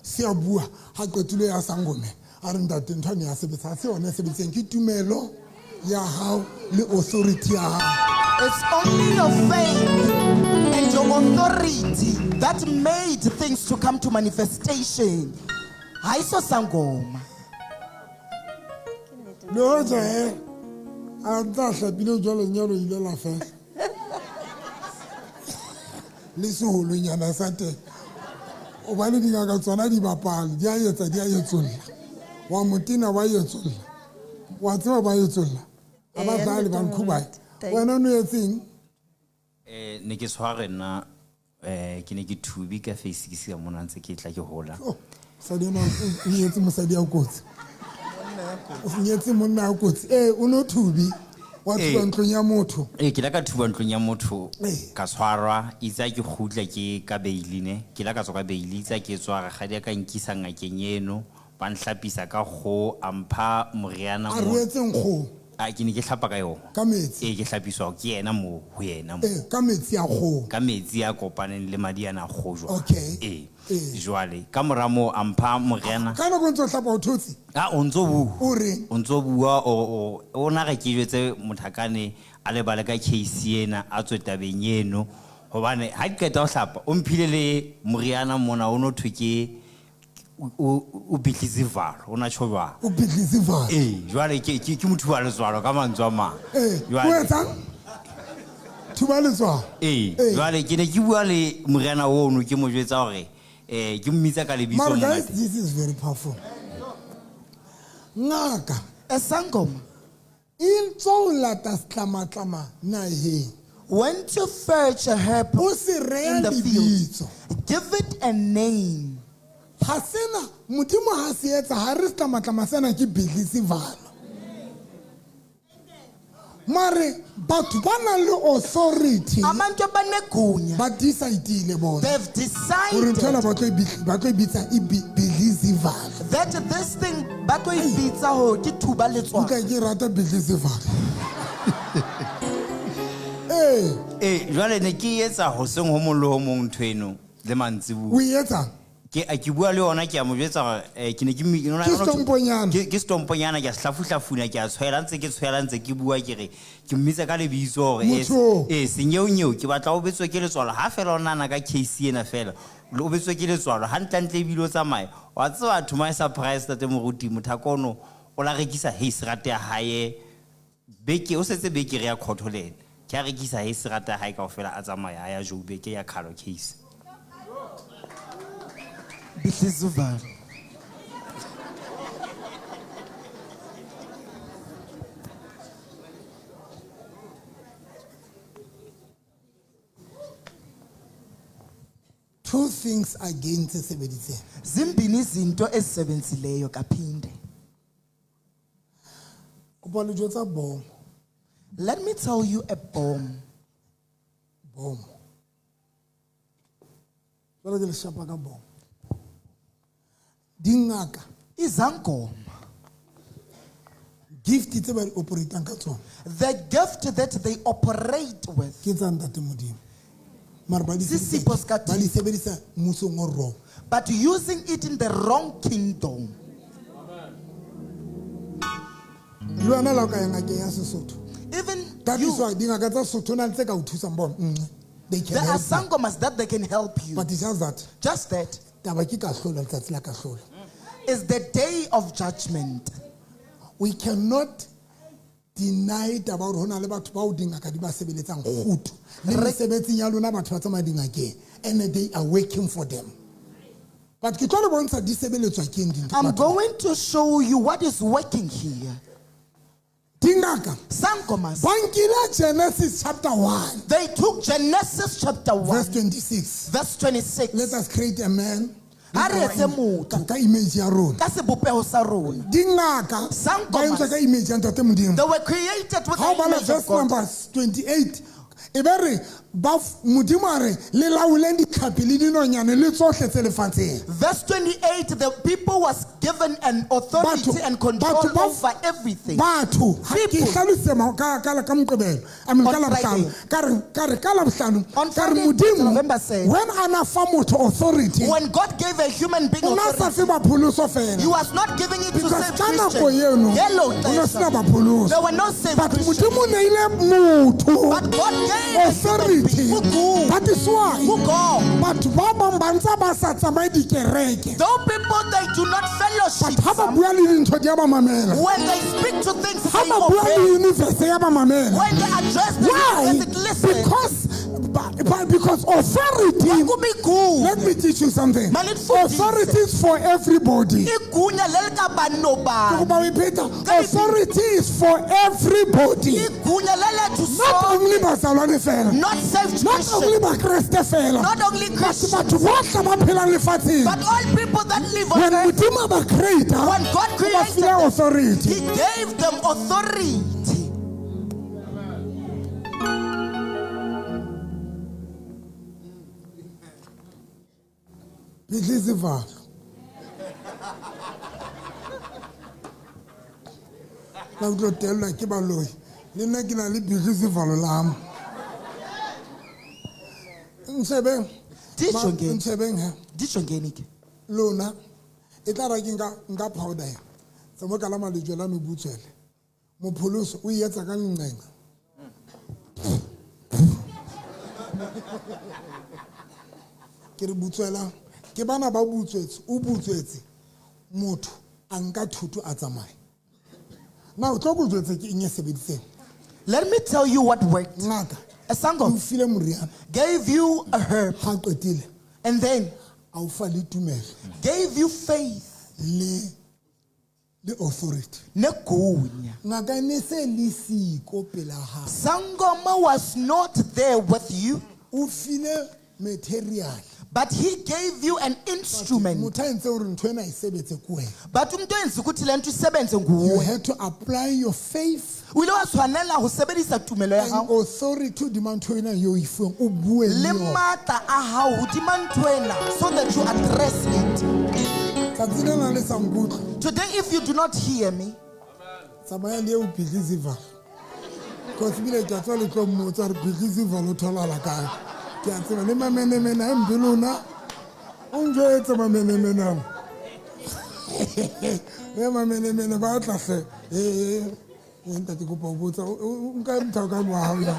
[SPEAKER 2] se a bua ga qetile ya sangome a re ntate ntho ne ya sebetsa ga se yone e sebetseng ke tumelo ya gago le authority ya gago
[SPEAKER 1] It's only your faith and your authority that made things to come to manifestation. Haiso sangoma.
[SPEAKER 2] le hoja e a ntsa hlapile jalo nyalo ile la fela le seholonyana sa teng o ba le dingaka tsona di bapale di a etsolla wa motena wa etsolla wa tseba ba etsolla a ba tla le bankhubae wena o no etseng
[SPEAKER 4] ne ke tshware nna ke ne ke thubi ka face ke se mona ntse ke tla ke hola
[SPEAKER 2] mosadi ona o nyetse mosadi ya kotsi o nyetse monna ya kotsi o no thubi wa thuba ntlong ya motho
[SPEAKER 4] ke la ka thuba ntlong ya motho
[SPEAKER 2] Eh.
[SPEAKER 4] ka tshwarwa itse ke khutla ke ka beiline ke la ka tswa ka beili itse ke tswa ga dia ka nkisa ngakeng eno ba nhlapisa ka go ampha moriana
[SPEAKER 2] a
[SPEAKER 4] mo
[SPEAKER 2] re etseng go
[SPEAKER 4] ke ne ke hlapa ka yona
[SPEAKER 2] ka metsi
[SPEAKER 4] ke hlapiswa ke yena mo ho yena mo
[SPEAKER 2] ka metsi ya go
[SPEAKER 4] ka metsi a kopaneng le madiana a kgojwa
[SPEAKER 2] Okay.
[SPEAKER 4] jwale ka moramo ampha moriana
[SPEAKER 2] ka nako ntse o hlapa o thotse
[SPEAKER 4] o ntso bu
[SPEAKER 2] o reng
[SPEAKER 4] o ntso bua o na ga ke jwetse mothakane a le bale ka case ena a tswe tabeng eno hobane ha ke qeta ho hlapa o mphile le moriana mona o no thuke o bitlise valo o na tshwa
[SPEAKER 2] o bitlise valo
[SPEAKER 4] jwale ke motho wa letswalo ka mantswe a mang
[SPEAKER 2] o etsang thuba letswalo
[SPEAKER 4] jwale ke ne ke bua le moriana ono ke mo jwetsa hore ke mmitsa ka lebitso
[SPEAKER 2] Mara guys,
[SPEAKER 4] monate.
[SPEAKER 2] this is very powerful. Ngaka,
[SPEAKER 1] A sangoma
[SPEAKER 2] intso lata stlama na he.
[SPEAKER 1] went to fetch a herb
[SPEAKER 2] O se rea
[SPEAKER 1] in the field.
[SPEAKER 2] lebitso.
[SPEAKER 1] Give it a name.
[SPEAKER 2] Ha sena modimo ha se etsa ha re stlama sena ke bidlisi valo. Mare batho ba nang le authority
[SPEAKER 1] Abantu abanegunya,
[SPEAKER 2] ba decidile bona
[SPEAKER 1] they've
[SPEAKER 2] gore nthola
[SPEAKER 1] decided
[SPEAKER 2] ba tlo e bitsa e bidlisi valo.
[SPEAKER 1] that this thing ba tlo e bitsa ho ke thuba letswalo.
[SPEAKER 2] Uka ke rata bidlisi valo.
[SPEAKER 4] Jwale ne ke etsa hoseng ho mong le ho mong ntho eno le mantsibuya.
[SPEAKER 2] O etsa
[SPEAKER 4] Ke bua le yona ke a mo jwetsa gore ke ne ke
[SPEAKER 2] Ke setomponyana.
[SPEAKER 4] ke setomponyana ke a hlafuhlafuna ke a tshwela ntse ke bua ke re ke mmitsa ka lebitso hore
[SPEAKER 2] Motho.
[SPEAKER 4] senyeonyeo ke batla o betswe ke letswalo ha fela o nana ka case ena fela o betswe ke letswalo hantlentle ebile o tsamaya wa tseba to my surprise tate moruti mothako ono o la rekisa hei serate ya hae beke o setse beke re ya khotholene ke a rekisa hei serate ya hae kaofela a tsamaya a ya Joburg ke ya Carlo case.
[SPEAKER 1] Bidlisa uvalo.
[SPEAKER 2] two things again tse sebeditseng.
[SPEAKER 1] Zimbini izinto ezisebenzileyo kaphinde.
[SPEAKER 2] Kopa le jwetsa bom.
[SPEAKER 1] Let me tell you a bomb.
[SPEAKER 2] Bom. Jwale ke le shapa ka bom. Dingaka
[SPEAKER 1] Izangoma.
[SPEAKER 2] gift tse ba di operatang ka tsona
[SPEAKER 1] The gift that they operate with.
[SPEAKER 2] ke tsa ntate modimo. Mara ba di
[SPEAKER 1] Sisipho
[SPEAKER 2] sebedisa-
[SPEAKER 1] sika
[SPEAKER 2] ba di sebedisa mmusong o wrong.
[SPEAKER 1] But using it in the wrong kingdom.
[SPEAKER 2] Le wena la o ka ya ngakeng ya Sesotho.
[SPEAKER 1] Even
[SPEAKER 2] That is
[SPEAKER 1] you,
[SPEAKER 2] why dingaka tsa Sesotho na le tse ka o thusang bona. They can
[SPEAKER 1] there are
[SPEAKER 2] help you.
[SPEAKER 1] sangomas that they can help you.
[SPEAKER 2] But it's just that
[SPEAKER 1] Just that
[SPEAKER 2] taba ke kahlola letsatsi la kahlola.
[SPEAKER 1] is the day of judgment.
[SPEAKER 2] We cannot deny taba hore hona le batho ba o dingaka di ba sebeletsang kgutu. Le mesebetsing ya lona batho ba tsamaya dingakeng and they are working for them. But ke tlo le bontsha di sebeletswa ke eng dintho.
[SPEAKER 1] I'm
[SPEAKER 2] batho.
[SPEAKER 1] going to show you what is working here.
[SPEAKER 2] Dingaka
[SPEAKER 1] Sangomas.
[SPEAKER 2] ba nkile Genesis chapter 1
[SPEAKER 1] They took Genesis chapter 1,
[SPEAKER 2] verse 26.
[SPEAKER 1] verse 26.
[SPEAKER 2] Let us create a man
[SPEAKER 1] Ha re etse motho
[SPEAKER 2] ka image ya rona.
[SPEAKER 1] ka sebopeho sa rona.
[SPEAKER 2] Dingaka
[SPEAKER 1] Sangomas.
[SPEAKER 2] ba entswe ka image ya ntate modimo.
[SPEAKER 1] They were created with
[SPEAKER 2] How
[SPEAKER 1] the
[SPEAKER 2] about
[SPEAKER 1] image of
[SPEAKER 2] verse
[SPEAKER 1] God.
[SPEAKER 2] number 28? E be re ba modimo a re le laoleng ditlhapi le dinonyane le tsohle tse lefatsheng.
[SPEAKER 1] Verse 28, the people was given an authority
[SPEAKER 2] Batho-
[SPEAKER 1] and control
[SPEAKER 2] batho ba-
[SPEAKER 1] over everything.
[SPEAKER 2] Batho ha ke
[SPEAKER 1] People.
[SPEAKER 2] hlalose ka Moqebelo I mean
[SPEAKER 1] On
[SPEAKER 2] ka Labohlano ka re ka Labohlano
[SPEAKER 1] On
[SPEAKER 2] ka re
[SPEAKER 1] Friday,
[SPEAKER 2] modimo
[SPEAKER 1] November said,
[SPEAKER 2] when ana fa motho authority
[SPEAKER 1] When God gave a human being
[SPEAKER 2] o na sa
[SPEAKER 1] authority,
[SPEAKER 2] fe bapholoso
[SPEAKER 1] He
[SPEAKER 2] fela
[SPEAKER 1] was not giving it to
[SPEAKER 2] because
[SPEAKER 1] save
[SPEAKER 2] ka nako
[SPEAKER 1] Christians.
[SPEAKER 2] eno
[SPEAKER 1] Hello,
[SPEAKER 2] o ne sena
[SPEAKER 1] there
[SPEAKER 2] bapholoso
[SPEAKER 1] were no saved
[SPEAKER 2] but
[SPEAKER 1] Christians.
[SPEAKER 2] modimo o neile motho
[SPEAKER 1] But God gave a human
[SPEAKER 2] authority
[SPEAKER 1] being who go,
[SPEAKER 2] that is why
[SPEAKER 1] who go.
[SPEAKER 2] batho ba bang ba ntse ba sa tsamaye dikereke
[SPEAKER 1] Though people they do not
[SPEAKER 2] but
[SPEAKER 1] fellowship,
[SPEAKER 2] ha ba bua le dintho di a ba mamela
[SPEAKER 1] when they speak to things,
[SPEAKER 2] ha
[SPEAKER 1] they
[SPEAKER 2] ba bua le
[SPEAKER 1] obey.
[SPEAKER 2] universe ya ba mamela
[SPEAKER 1] When they address the
[SPEAKER 2] why
[SPEAKER 1] university, listen.
[SPEAKER 2] because authority
[SPEAKER 1] Kumi ku.
[SPEAKER 2] let me teach you something
[SPEAKER 1] Man, it's for
[SPEAKER 2] authority is for everybody
[SPEAKER 1] Igunya lelika banoba.
[SPEAKER 2] Kuba we Peter, authority is for everybody
[SPEAKER 1] Igunya lele to
[SPEAKER 2] not
[SPEAKER 1] solve,
[SPEAKER 2] only bazalwane fela
[SPEAKER 1] not saved
[SPEAKER 2] not only
[SPEAKER 1] Christians,
[SPEAKER 2] bakreste fela
[SPEAKER 1] not only
[SPEAKER 2] but
[SPEAKER 1] Christians,
[SPEAKER 2] batho bohle ba phelang lefatsheng
[SPEAKER 1] but all people that live on
[SPEAKER 2] when
[SPEAKER 1] earth.
[SPEAKER 2] modimo ba creator
[SPEAKER 1] When God
[SPEAKER 2] o ba
[SPEAKER 1] created
[SPEAKER 2] file
[SPEAKER 1] them,
[SPEAKER 2] authority
[SPEAKER 1] He gave them authority.
[SPEAKER 2] bidlisa ivalo la o tlo telwa ke baloi le nna ke na le bidlisa ivalo lamo ntshebeng
[SPEAKER 1] Dishongeni.
[SPEAKER 2] ntshebeng he
[SPEAKER 1] Dishongeni ke.
[SPEAKER 2] lona e tla ra ke nka powder ya tsa mo kalama lejwe la mebutswele mopholoso o etsa ka nqenqa ke re butswela ke bana ba butswetse o butswetse motho a nka thuto a tsamaya na o tlo butswetse ke eng e sebeditseng
[SPEAKER 1] Let me tell you what worked.
[SPEAKER 2] ngaka
[SPEAKER 1] A
[SPEAKER 2] o
[SPEAKER 1] sangoma
[SPEAKER 2] file moriana
[SPEAKER 1] gave you a herb,
[SPEAKER 2] ha qetile
[SPEAKER 1] and then
[SPEAKER 2] a o fa le tumelo
[SPEAKER 1] gave you faith,
[SPEAKER 2] le authority.
[SPEAKER 1] negunya.
[SPEAKER 2] Ngaka e ne se le siko pela gago.
[SPEAKER 1] Sangoma was not there with you,
[SPEAKER 2] O file material.
[SPEAKER 1] but he gave you an instrument.
[SPEAKER 2] Motho a ntse o re ntho ena e sebetse ko wena.
[SPEAKER 1] But umuntu enza ukuthi le nto isebenze
[SPEAKER 2] You
[SPEAKER 1] nguwe.
[SPEAKER 2] have to apply your faith
[SPEAKER 1] O ile wa tshwanela ho sebedisa tumelo ya
[SPEAKER 2] and
[SPEAKER 1] hao
[SPEAKER 2] authority hodima ntho ena eo e fuweng, o bue le
[SPEAKER 1] le
[SPEAKER 2] yona.
[SPEAKER 1] matla a hao hodima ntho ena, so that you address it.
[SPEAKER 2] Tsatsi lena le sa nkutlwe,
[SPEAKER 1] Today, if you do not hear me,
[SPEAKER 2] tsamaya le eo Bhidlizival. Because ebile ke a tswa le tlo mmotsa re Bhidlizival o tholala kae. Ke a tseba le mamenemene a mpe lona o njwetse mamenemene ano. Mamenemene ba tla hle ntate kopa o botsa o nka motho ka moaho ya.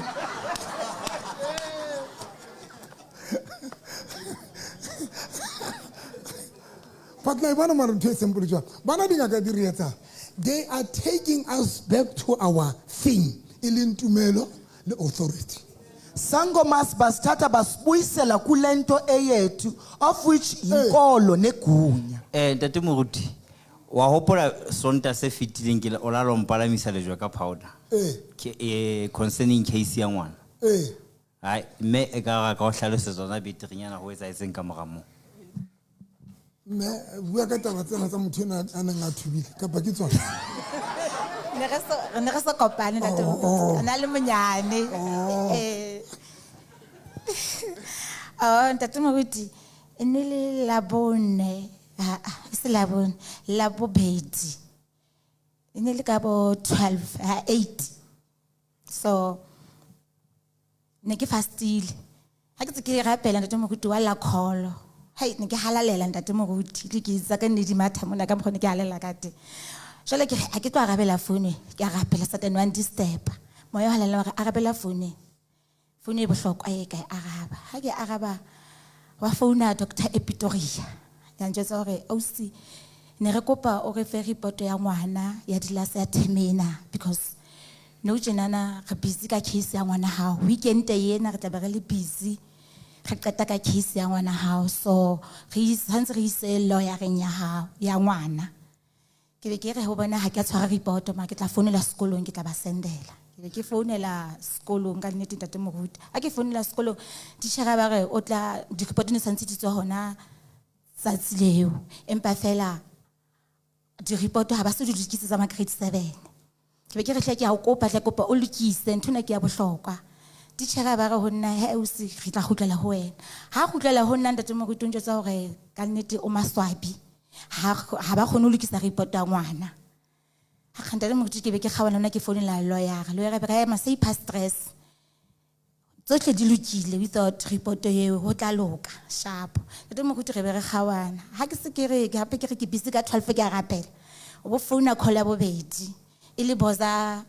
[SPEAKER 2] Partner, bana mara ntho e simple jwa. Bana dingaka di re etsa. They are taking us back to our thing, e leng tumelo le authority.
[SPEAKER 1] sangomas basithatha basibuyisela kule nto eyethu, of which yinkolo negunya.
[SPEAKER 4] Ntate Moruti, wa hopola sonta se fetileng ke o la lo mpalamisa lejwa ka powder. Concerning case ya ngwana. Hai, mme e ka o hlalosetsa tsona beterinyana ho etsa etseng ka mora moo.
[SPEAKER 2] Me bua ka taba tsena tsa motho ena a neng a thubile kapa ke tsona.
[SPEAKER 5] Ne re se kopane ntate Moruti. Ana le monyane. Ntate Moruti, e ne le Labone, se Labone, Labobedi. E ne le ka bo 8. So ne ke fastile. Ha ke ke rapela ntate Moruti wa la kholo. Hai ne ke halalela ntate Moruti le ke itsa ka nnedi matha mona ka mkhone ke halela ka te. Jwale ke ha ke tlo arabela phone ke arabela Satan one disturb. Moya wa halala re arabela phone. Phone e bohlokwa e ka araba. Ha ke araba wa phone Dr. Epitoria. Ya njwetsa hore ausi ne re kopa o re fe report ya ngwana ya dilase ya Themena because no jenana re busy ka case ya ngwana hao. Weekend e ena re tla be re le busy. Re qeta ka case ya ngwana hao, so re santse re ise lawyering ya hao ya ngwana. Ke be ke re ho bona ha ke tshwara report ma ke tla founela sekolong ke tla ba sendela. Ke be ke founela sekolong ka nnete ntate Moruti. Ha ke founela sekolong teacher ba re o tla di report ne santse di tswa hona tsatsi leo. Empa fela di report ha ba se di dikise tsa ma grade 7. Ke be ke re hle ke a o kopa o lokise nthona ke ya bohlokwa. Teacher ba re ho nna he o se re tla khutlela ho wena. Ha khutlela ho nna ntate Moruti o ntjwetsa hore ka nnete o maswabi. Ha ba khone o lokisa report ya ngwana. Ha ntate Moruti ke be ke kgawana nna ke founela lawyer be ga ma say past stress. Tsohle di lokile without report eo ho tla loka sharp. Ntate Moruti re be re kgawana. Ha ke se ke re ke hape ke re ke busy ka 12 ke a rapela. O bo founa call ya bobedi. Ile boza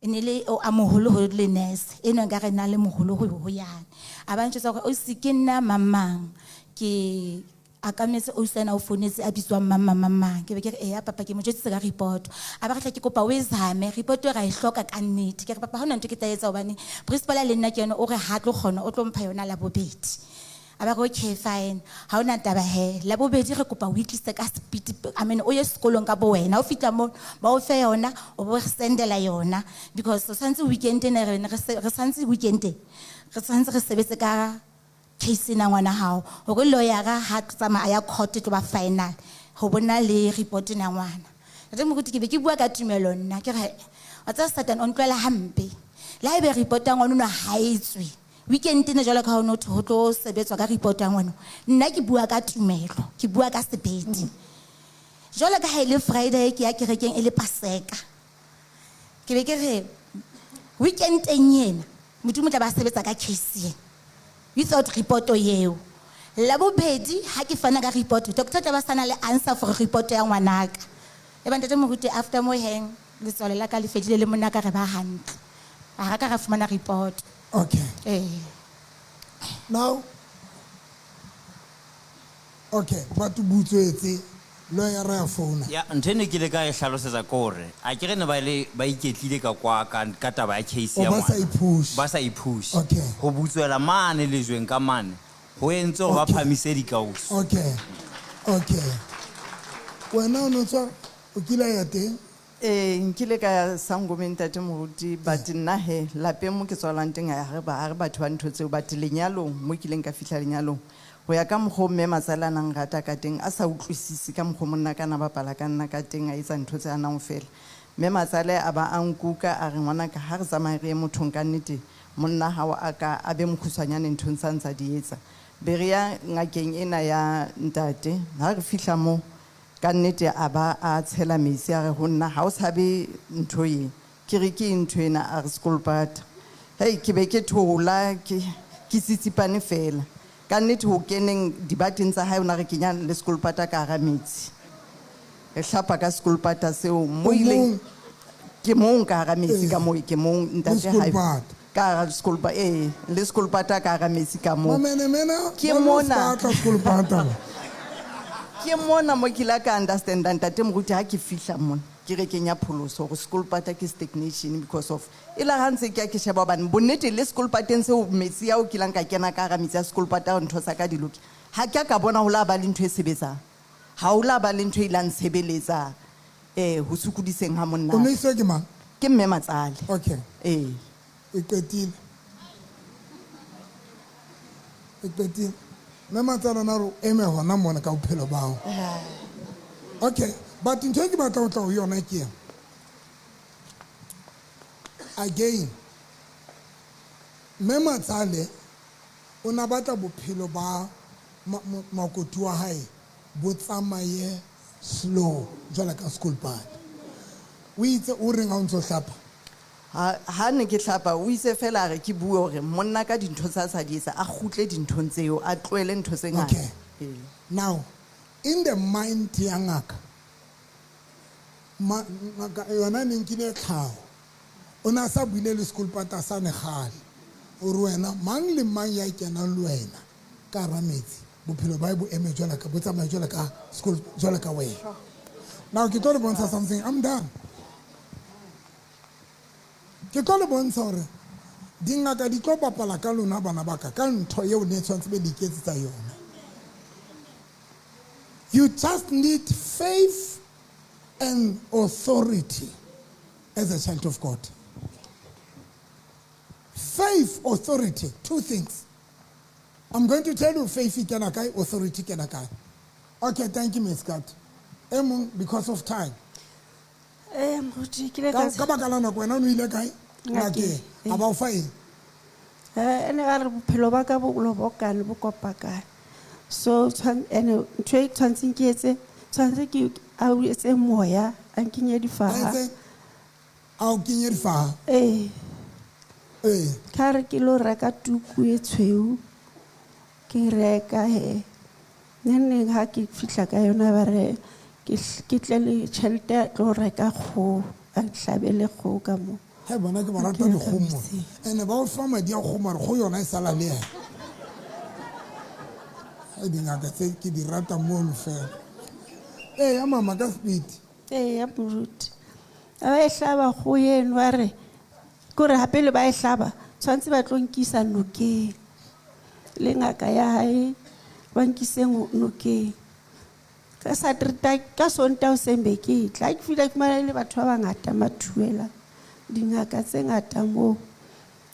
[SPEAKER 5] enele o amoholo ho le nurse eno ga re na le moholo ho yana a ba ntse o se ke nna mamang ke akametse o sena o fonetse a bitswang mama ke be ke re papa ke mo jetse ka report a ba re ke kopa o ezame report ra e hloka ka nnete ke re papa hona ntwe ke tla etsa hobane principal le nna ke yena o re ha tlo kgona o tlo mpha yona la bobedi a ba go okay fine ha ona taba he la bobedi re kopa weekly ka speed I mean o ye sekolong ka bo wena o fitla mo ba o fe yona o bo sendela yona because santse weekend ne re santse weekend re santse re sebetse ka case na ngwana hao hore lawyer ha tsama ya court tlo ba final ho bona le report na ngwana ntate Moruti ke be ke bua ka tumelo nna ke re wa tsa Satan on tloela hampe la ebe report ya ngwana ha etswe weekend ne jalo ka ono ho tlo sebetswa ka report ya ngwana nna ke bua ka tumelo ke bua ka sebedi jalo ka hele Friday ke ya kerekeng ele paseka ke be ke re weekend enyena motho motla ba sebetsa ka case without report yeo la bobedi ha ke fana ka report doctor tla ba sana le answer for report ya ngwanaka e ba ntate Moruti after mo heng le tsole la ka le fedile le monaka re ba hantle a ka ra fumana report.
[SPEAKER 2] Okay. Now, okay, but to butswetse lawyer ya phone.
[SPEAKER 4] Ya ntene ke le ka e hlalosetsa kore a ke re ne ba iketlile ka kwa ka taba ya case ya ngwana ba sa i push
[SPEAKER 2] Okay.
[SPEAKER 4] ho butswela mane le jweng ka mane ho entse hore ba phamise dikausu.
[SPEAKER 2] Okay. Wena o no tswa o kila ya teng?
[SPEAKER 6] Nkile ka Sangomeng Ntate Moruti, but nna he lapeng mo ke tswalang teng ha re batho ba ntho tseo, but lenyalong mo kileng ka fihla lenyalong ho ya ka mokgwa mme matsala nang rata ka teng a sa utlwisisi ka mokgwa monna kana bapala ka nna ka teng a etsa ntho tse anang fela. Mme matsala a ba a nkuka a re ngwana ka ha re tsamaya re mothong ka nnete monna hao a ka a be mokhusanyane nthong tsa ntsa di etsa. Be re ya ngakeng ena ya ntate ha re fihla mo ka nnete a ba a tshela metsi a re ho nna ha o sabe ntho e ke re ke ntho ena a re skolpata. Hey ke be ke thola ke tsitsipane fela ka nnete ho keneng dibateng tsa hae o na re kenya le skolpata ka ga metsi re hlapa ka skolpata seo mo ile ke mo ka ga metsi ka mo ke mo ntate hae ka skolpa le skolpata ka ga metsi ka mo ke mona ke mona mo ke la ka understand Ntate Moruti ha ke fihla mona ke re kenya pholoso go skolpata ke stagnation because of ila hantse ke ke sheba bana bonnete le skolpateng se o metsi ya o kilang ka kena ka ga metsi ya skolpata ntho sa ka diloki ha ke ka bona ho la ba le ntho e sebetsa ha o la ba le ntho e ilang sebeletsa ho sukudiseng ha monna
[SPEAKER 2] o ne se ke mang
[SPEAKER 6] ke mme Matsale.
[SPEAKER 2] Okay e qetile mme Matsale na ro eme hona mona ka bophelo bao. Okay but ntho ke batla o tla o yona ke again mme Matsale o na batla bophelo ba makoti wa hae bo tsamaye slow jwala ka school pad o itse o reng a ntse hlapa
[SPEAKER 6] ha ne ke hlapa o itse fela re ke bue hore monna ka dintho tsa sa di etsa a khutle dinthong tseo a tloele ntho tse ngata.
[SPEAKER 2] Okay now in the mind ya ngaka yona ne nkile tlhao o na sa buile le school pata sa negale o re wena mang le mang ya kenang le wena ka rametsi bophelo ba bo eme jwala ka botsamaya jwala ka school jwala ka wena. Now ke tlo le bontsha something, I'm done. Ke tlo le bontsha hore dingaka di tlo bapala ka lona bana baka ka ntho yeo ne tshwantse be di iketsetsa yona. You just need faith and authority as a child of God. Faith, authority, two things. I'm going to tell you faith kenakai, authority kenakai. Okay, thank you, Ms. Kat. Because of time. Ka baka la nako wena o ile kae? Ngake, about five.
[SPEAKER 3] Ene a re bophelo ba ka bo lo bokane bo kopakane. So ene ntwe tshwantseng ke etse tshwantse ke a o etse moya a nkinye difaha.
[SPEAKER 2] A o kinye difaha.
[SPEAKER 3] Ka re ke lo reka tuku e tshweu ke reka he neng ha ke fihla ka yona ba re ke tlele tšhelete tlo reka kgo a hlabele kgo ka mo
[SPEAKER 2] ha bona ke ba rata dikgomo ene ba o fa madi a kgomo re go yona e sala le ena ha dingaka tse ke di rata mo lo fela ya mama ka speed
[SPEAKER 3] ya Moruti a ba e hlaba go yeno ba re gore hape le ba e hlaba tshwantse ba tlo nkisa nokeng le ngaka ya hae ba nkiseng nokeng ka Saturday ka Sontaga sembe ke tla ke fila ke mala le batho ba bangata mathuela dingaka tse ngata mo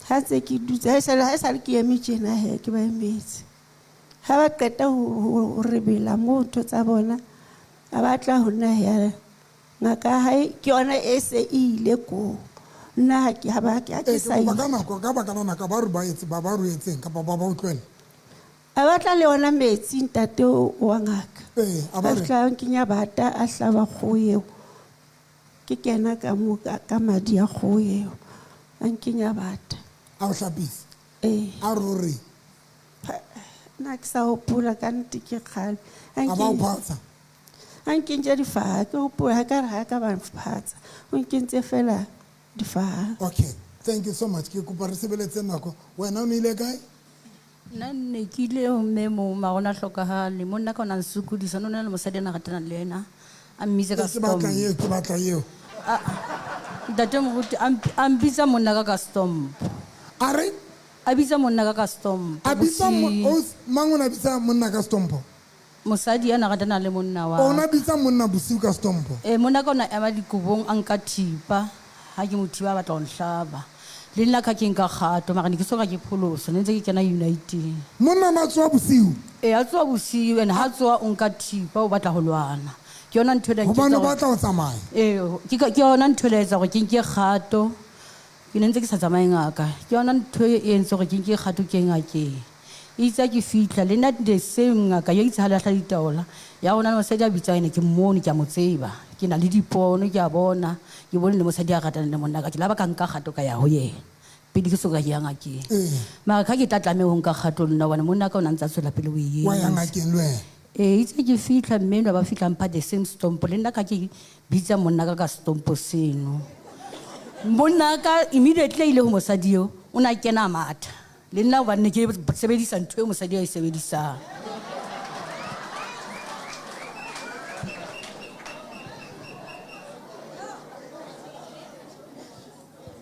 [SPEAKER 3] ha tse ke dutse ha sa le ke eme tjena he ke ba emetse ha ba qeta ho rebela mo ntho tsa bona a batla ho nna ya ngaka hae ke yona e se ile ko nna ke ha ba ke sa
[SPEAKER 2] ba kana ka ba kana ka ba re ba etse ba ro etseng ka ba o tlwele
[SPEAKER 3] a batla le ona metsi ntate wa ngaka
[SPEAKER 2] a ba re
[SPEAKER 3] tla nkenya bata a hlaba go eo ke kena ka mo ka madi a go eo a nkenya bata
[SPEAKER 2] a o hlapisa a ruri
[SPEAKER 3] na ke sa hopola ka nnete ke kgale
[SPEAKER 2] a ba o phatsa
[SPEAKER 3] a nkentse difaha ke hopola ka re ha ka ba phatsa o nkentse fela difaha.
[SPEAKER 2] Okay, thank you so much ke kopa re sebeletse nako wena o ne ile kae
[SPEAKER 7] nna ne ke ile ho memo ma gona hlokahale monna ka ona nsukudisa nona le mosadi na ratana le yena a mmitse ka storm
[SPEAKER 2] ke batla eo
[SPEAKER 7] Ntate Moruti a mbitsa monna ka storm
[SPEAKER 2] are
[SPEAKER 7] a bitsa monna ka Stompo.
[SPEAKER 2] a bitsa mang o na bitsa monna ka Stompo
[SPEAKER 7] Mosadi ana ratana le monna
[SPEAKER 2] o
[SPEAKER 7] wa.
[SPEAKER 2] na bitsa monna bosiu ka Stompo
[SPEAKER 7] Monna ka ona ema dikobong a nka thipa ha ke mothiba a batla ho nhlaba. Le nna ka ke nka kgato mara ne ke soka ke pholoso ne ntse ke kena United.
[SPEAKER 2] monna matsoa bosiu
[SPEAKER 7] A tsoa bosiu ene ha tsoa o nka thipa o batla ho lwana. Ke yona ntho e
[SPEAKER 2] gobane o batla go tsamaya
[SPEAKER 7] ke yona ntho e etsa gore ke nke kgato ke ne ntse ke sa tsamaye ngaka ke yona ntho e entse gore ke nke kgato ke ngakeng e itse ke fihla le nna the same ngaka ya itse ha lahla ditaola ya gona mosadi a bitsa ene ke mmone ke a mo tseba ke na le dipono ke a bona ke bone le mosadi a ratana le monna ka ke laba ka nka kgato ka ya ho yena pele ke soka ke ya ngakeng mara ka ke tlatlame ho nka kgato le nna bona monna ka o na ntse a tswela pele o e
[SPEAKER 2] wa ya ngakeng le wena
[SPEAKER 7] itse ke fihla mmeno ba fihla mpha the same Stompo le nna ka ke bitsa monna ka Stompo seno monna ka immediately ile ho mosadi eo o na kena matha le nna ba ne ke sebedisa ntho e mosadi a e sebedisang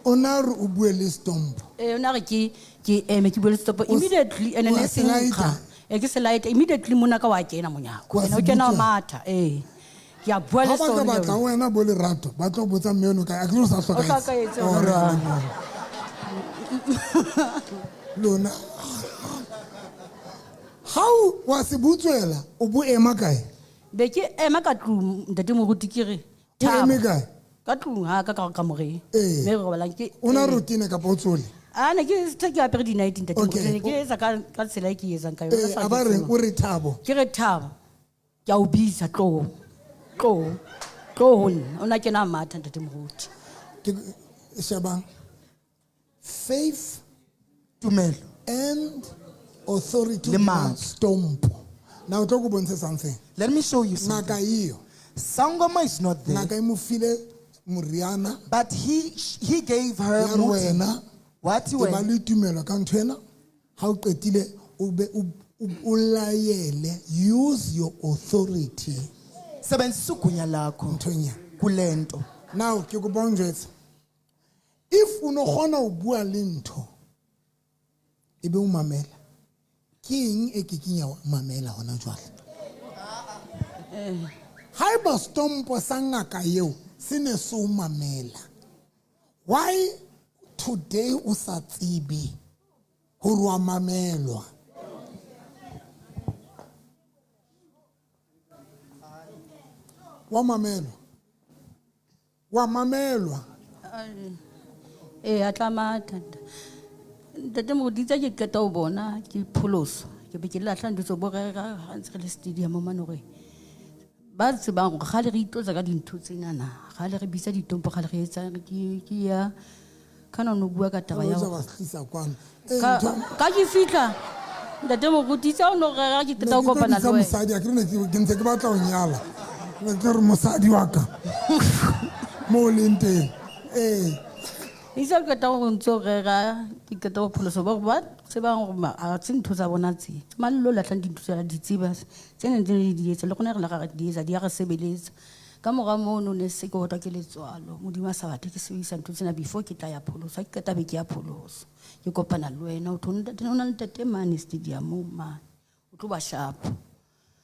[SPEAKER 2] o na re o bue le Stompo
[SPEAKER 7] o na re ke eme ke bue le Stompo immediately ene ne se nka ke se light immediately monna ka wa kena monyako ene o kena matha ke a bua le
[SPEAKER 2] Stompo ba batla wena bo le rato ba tlo botsa mmeno ka a ke sa
[SPEAKER 7] tlhokaetse
[SPEAKER 2] lona how wa se butswela o bo ema kae
[SPEAKER 7] be ke ema ka tlung ntate moruti ke re
[SPEAKER 2] o eme kae
[SPEAKER 7] ka tlung ha ka moreng
[SPEAKER 2] me
[SPEAKER 7] go bala ke
[SPEAKER 2] ona rutine ka potsole
[SPEAKER 7] ne ke ke apere di night ntate moruti ke etsa ka tsela e ke etsang ka yona
[SPEAKER 2] a ba reng o re Thabo
[SPEAKER 7] ke re Thabo ke a o bitsa tlo ona kena matha ntate moruti
[SPEAKER 2] ke Shabang faith
[SPEAKER 1] tumelo
[SPEAKER 2] and authority
[SPEAKER 1] Le matla.
[SPEAKER 2] Stompo now tlo go bontsha something
[SPEAKER 1] let me show you something.
[SPEAKER 2] ngaka iyo
[SPEAKER 1] Sangoma is not there,
[SPEAKER 2] ngaka e mo file moriana
[SPEAKER 1] but he gave her
[SPEAKER 2] ya re
[SPEAKER 1] muti.
[SPEAKER 2] wena
[SPEAKER 1] What
[SPEAKER 2] e ba
[SPEAKER 1] when
[SPEAKER 2] le tumelo ka nthwena ha o qetile o be o laele use your authority
[SPEAKER 1] sebenzisa ugunya lakho
[SPEAKER 2] nthwenya
[SPEAKER 1] kulento.
[SPEAKER 2] now ke go bonjwetsa if uno gona o bua le ntho e be o mamela ke eng e ke kenya mamela hona jwale ha e ba Stompo sa ngaka eo se ne se o mamela why today o sa tsebe hore wa mamelwa wa mamelwa
[SPEAKER 7] a tla matha ntate moruti tsa ke qeta ho bona ke pholoso ke be ke lahla ntse bo re ga ntse re le stadium mane gore ba tsebang gore ga le re itlotsa ka dintho tsena na ga le re bitsa ditompo ga le re etsa ke ya kana no bua ka taba ya
[SPEAKER 2] ba tlisa kwana
[SPEAKER 7] ka ke fitla ntate moruti tsa o no re ke qeta ho kopana le wena
[SPEAKER 2] mosadi a ke ne ke ntse ke batla ho nyala ke re mosadi wa ka mo leng teng
[SPEAKER 7] isa ke qeta go ntse re ga ke qeta go pholoso ba tsebang gore a tse ntho tsa bona tse mallo la tlang dintho tsa di tseba tsene ntse di etsa le gone re la ga di etsa di ya re sebeletsa ka moga mono ne se ke hotwa ke letswalo modimo sa batho ke sebisa ntho tsena before ke tla ya pholoso ke qeta be ke ya pholoso ke kopana le wena o thona le tate mane stadium man o tlo ba sharp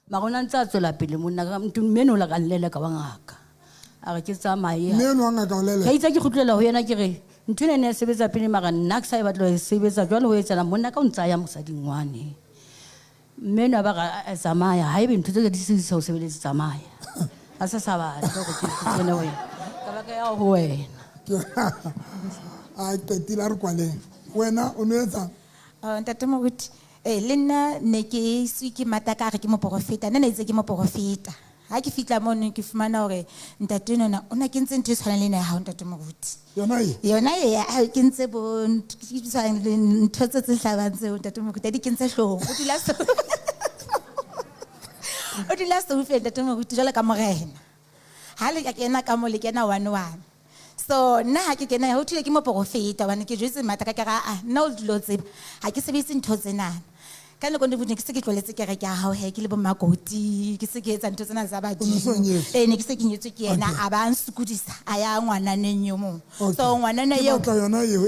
[SPEAKER 7] magona ntse a tswela pele monna ka mntu meno la ka llela ka bangaka a re ke tsamaye
[SPEAKER 2] meno anga ka llela
[SPEAKER 7] ka itse ke khutlela ho yena ke re ntho ne e sebetsa pele mara nna ke sa e batla e sebetsa jwale ho etsela monna ka o ntsa ya mosadingwane mmeno ba ga a tsamaya ha ebe ntho tse di se ho sebeletsa tsamaya a sa sa batla go ke tsena wena ka ba ka ya ho wena
[SPEAKER 2] a qetile a re kwaleng wena o no etsa
[SPEAKER 5] ntate moruti le nna ne ke se ke mata ka re ke moprofeta nna ne itse ke moprofeta ha ke fitla mono ke fumana hore ntate nona o na ke ntse ntho e tshwanang le ena ha ntate moruti yona e ke ntse bo ntho tse hlabang tseo ntate moruti di ke ntse hlong o di last o fe ntate moruti jwale ka morena ha le ka kena ka mo le kena 1-1 so nna ha ke kena ho thile ke moprofeta wane ke jwetse mata ka ra nna o dilo tseba ha ke sebetse ntho tsena ka nako ne ke se ke tloletse ke re ke a hao he ke le bo makoti ke se ke etsa ntho tsena za badimo ne ke se ke nyetswe ke yena a ba nsukudisa a ya ngwana neng yo mo so ngwana na yo
[SPEAKER 2] yona yo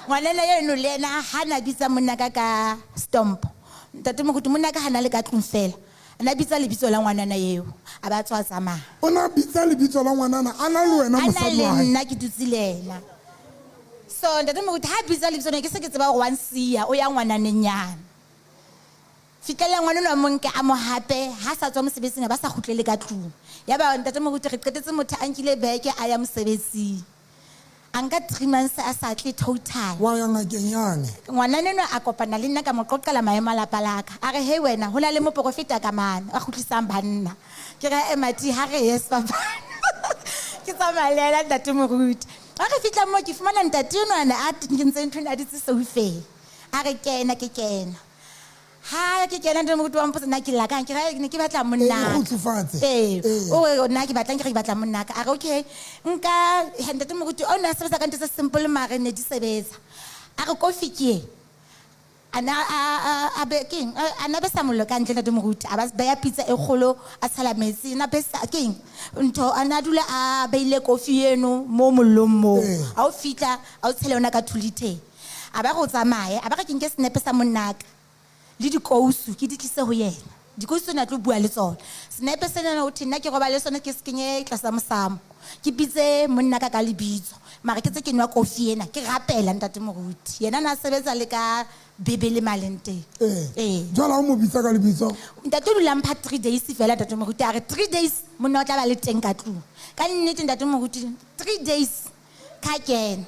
[SPEAKER 5] ngwanana eno le ena ha na bitsa monna ka stompo ntate moruti monna ka hana le ka tlong fela ana bitsa lebitso la ngwanana eo a ba tswa tsamaya
[SPEAKER 2] o na bitsa lebitso la ngwanana a na le wena
[SPEAKER 5] ana
[SPEAKER 2] mosadi
[SPEAKER 5] le
[SPEAKER 2] wa hae
[SPEAKER 5] nna ke dutse le ena so ntate moruti ha bitsa lebitso ne ke se ke tseba gore wa nsia o ya ngwananeng yana fitlhela ngwanana wa monke a mo hape ha sa tswa mosebetsing ba sa kgutlele ka tlong ya ba ntate moruti re qetetse motho a nkile beke a ya mosebetsing a nka 3 months a sa tle total
[SPEAKER 2] wa ya ngakeng yane
[SPEAKER 5] ngwananeno a kopana le nna ka mo qoqela maemo a lapa laka a re he wena ho na le moprofeta ka mane a kgutlisang banna ke re emati ha re yes papa ke tsamalela ntate moruti a re fitla mo ke fumana ntate enwana a ntse ntho a ditse soufeng a re kena ke kena ha ke kena ntate moruti wa mpotsa nna ke la kang ke re ne ke batla monna
[SPEAKER 2] go tsufatse
[SPEAKER 5] o nna ke batlang ke re batla monna ka a re okay nka ntate moruti o nna sebetsa ka ntse se simple mare ne di sebetsa a re kofi ke ana a baking ana be sa mollo ka ntle ntate moruti a ba beya pizza e kgolo a tshela metsi na be sa king ntho ana dula a beile kofi eno mo mollong mo a o fitla a o tshele yona ka 2 liter a ba go tsamaya a ba re ke nke snepe sa monnaka le dikousu ke di tlise ho yena dikousu na tlo bua le tsona snepe se nna o thina ke roba le sona ke skenye tlasa mosamo ke bitse monna ka lebitso mara ke tse ke nwa kofi ena ke rapela ntate moruti yena na sebetsa le ka bebele malente
[SPEAKER 2] jwala o mo bitsa ka lebitso
[SPEAKER 5] ntate o dula mpha 3 days fela ntate moruti a re 3 days monna o tla ba le teng ka tlong ka nnete ntate moruti 3 days ka kena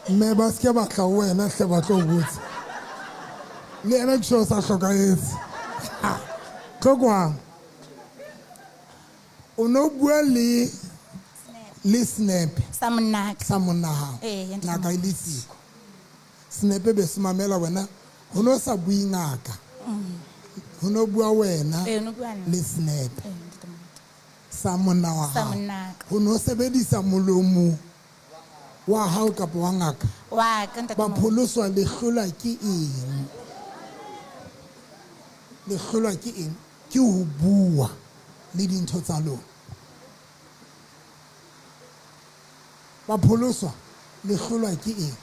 [SPEAKER 2] mme ba se ke batla ho wena hle ba tlo botsa le ena ke seo sa hlokahetse tlokwang o no bua le snepe
[SPEAKER 5] sa monnaka
[SPEAKER 2] sa monna hao ngaka e le siko snepe be se mamela wena ho no sa bui ngaka ho no bua wena le snepe sa monna wa hao ho no sebedisa molomo wa hao kapa wa ngaka
[SPEAKER 5] wa ka ntate
[SPEAKER 2] ba pholoswa le hlola ke eng le hlola ke eng ke ho bua le dintho tsa lona ba pholoswa le hlola ke eng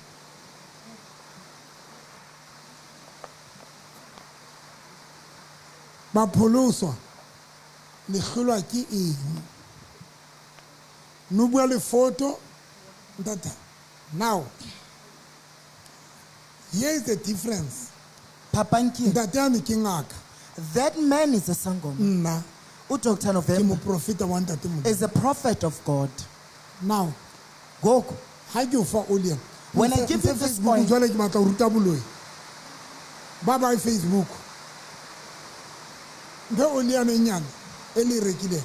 [SPEAKER 2] ba pholoswa le hlola ke eng no bua le foto now here is the difference
[SPEAKER 1] Papanki,
[SPEAKER 2] ntate ame ke ngaka
[SPEAKER 1] that man is a sangoma.
[SPEAKER 2] nna
[SPEAKER 1] Dr.
[SPEAKER 2] ke
[SPEAKER 1] November
[SPEAKER 2] moprofeta wa ntate Modimo.
[SPEAKER 1] is a prophet of God.
[SPEAKER 2] now
[SPEAKER 1] Go.
[SPEAKER 2] ha ke o fa olean
[SPEAKER 1] When I give you this point-
[SPEAKER 2] jwale ke batla ho ruta boloi ba bye Facebook ntho olean e nyane e le e rekileng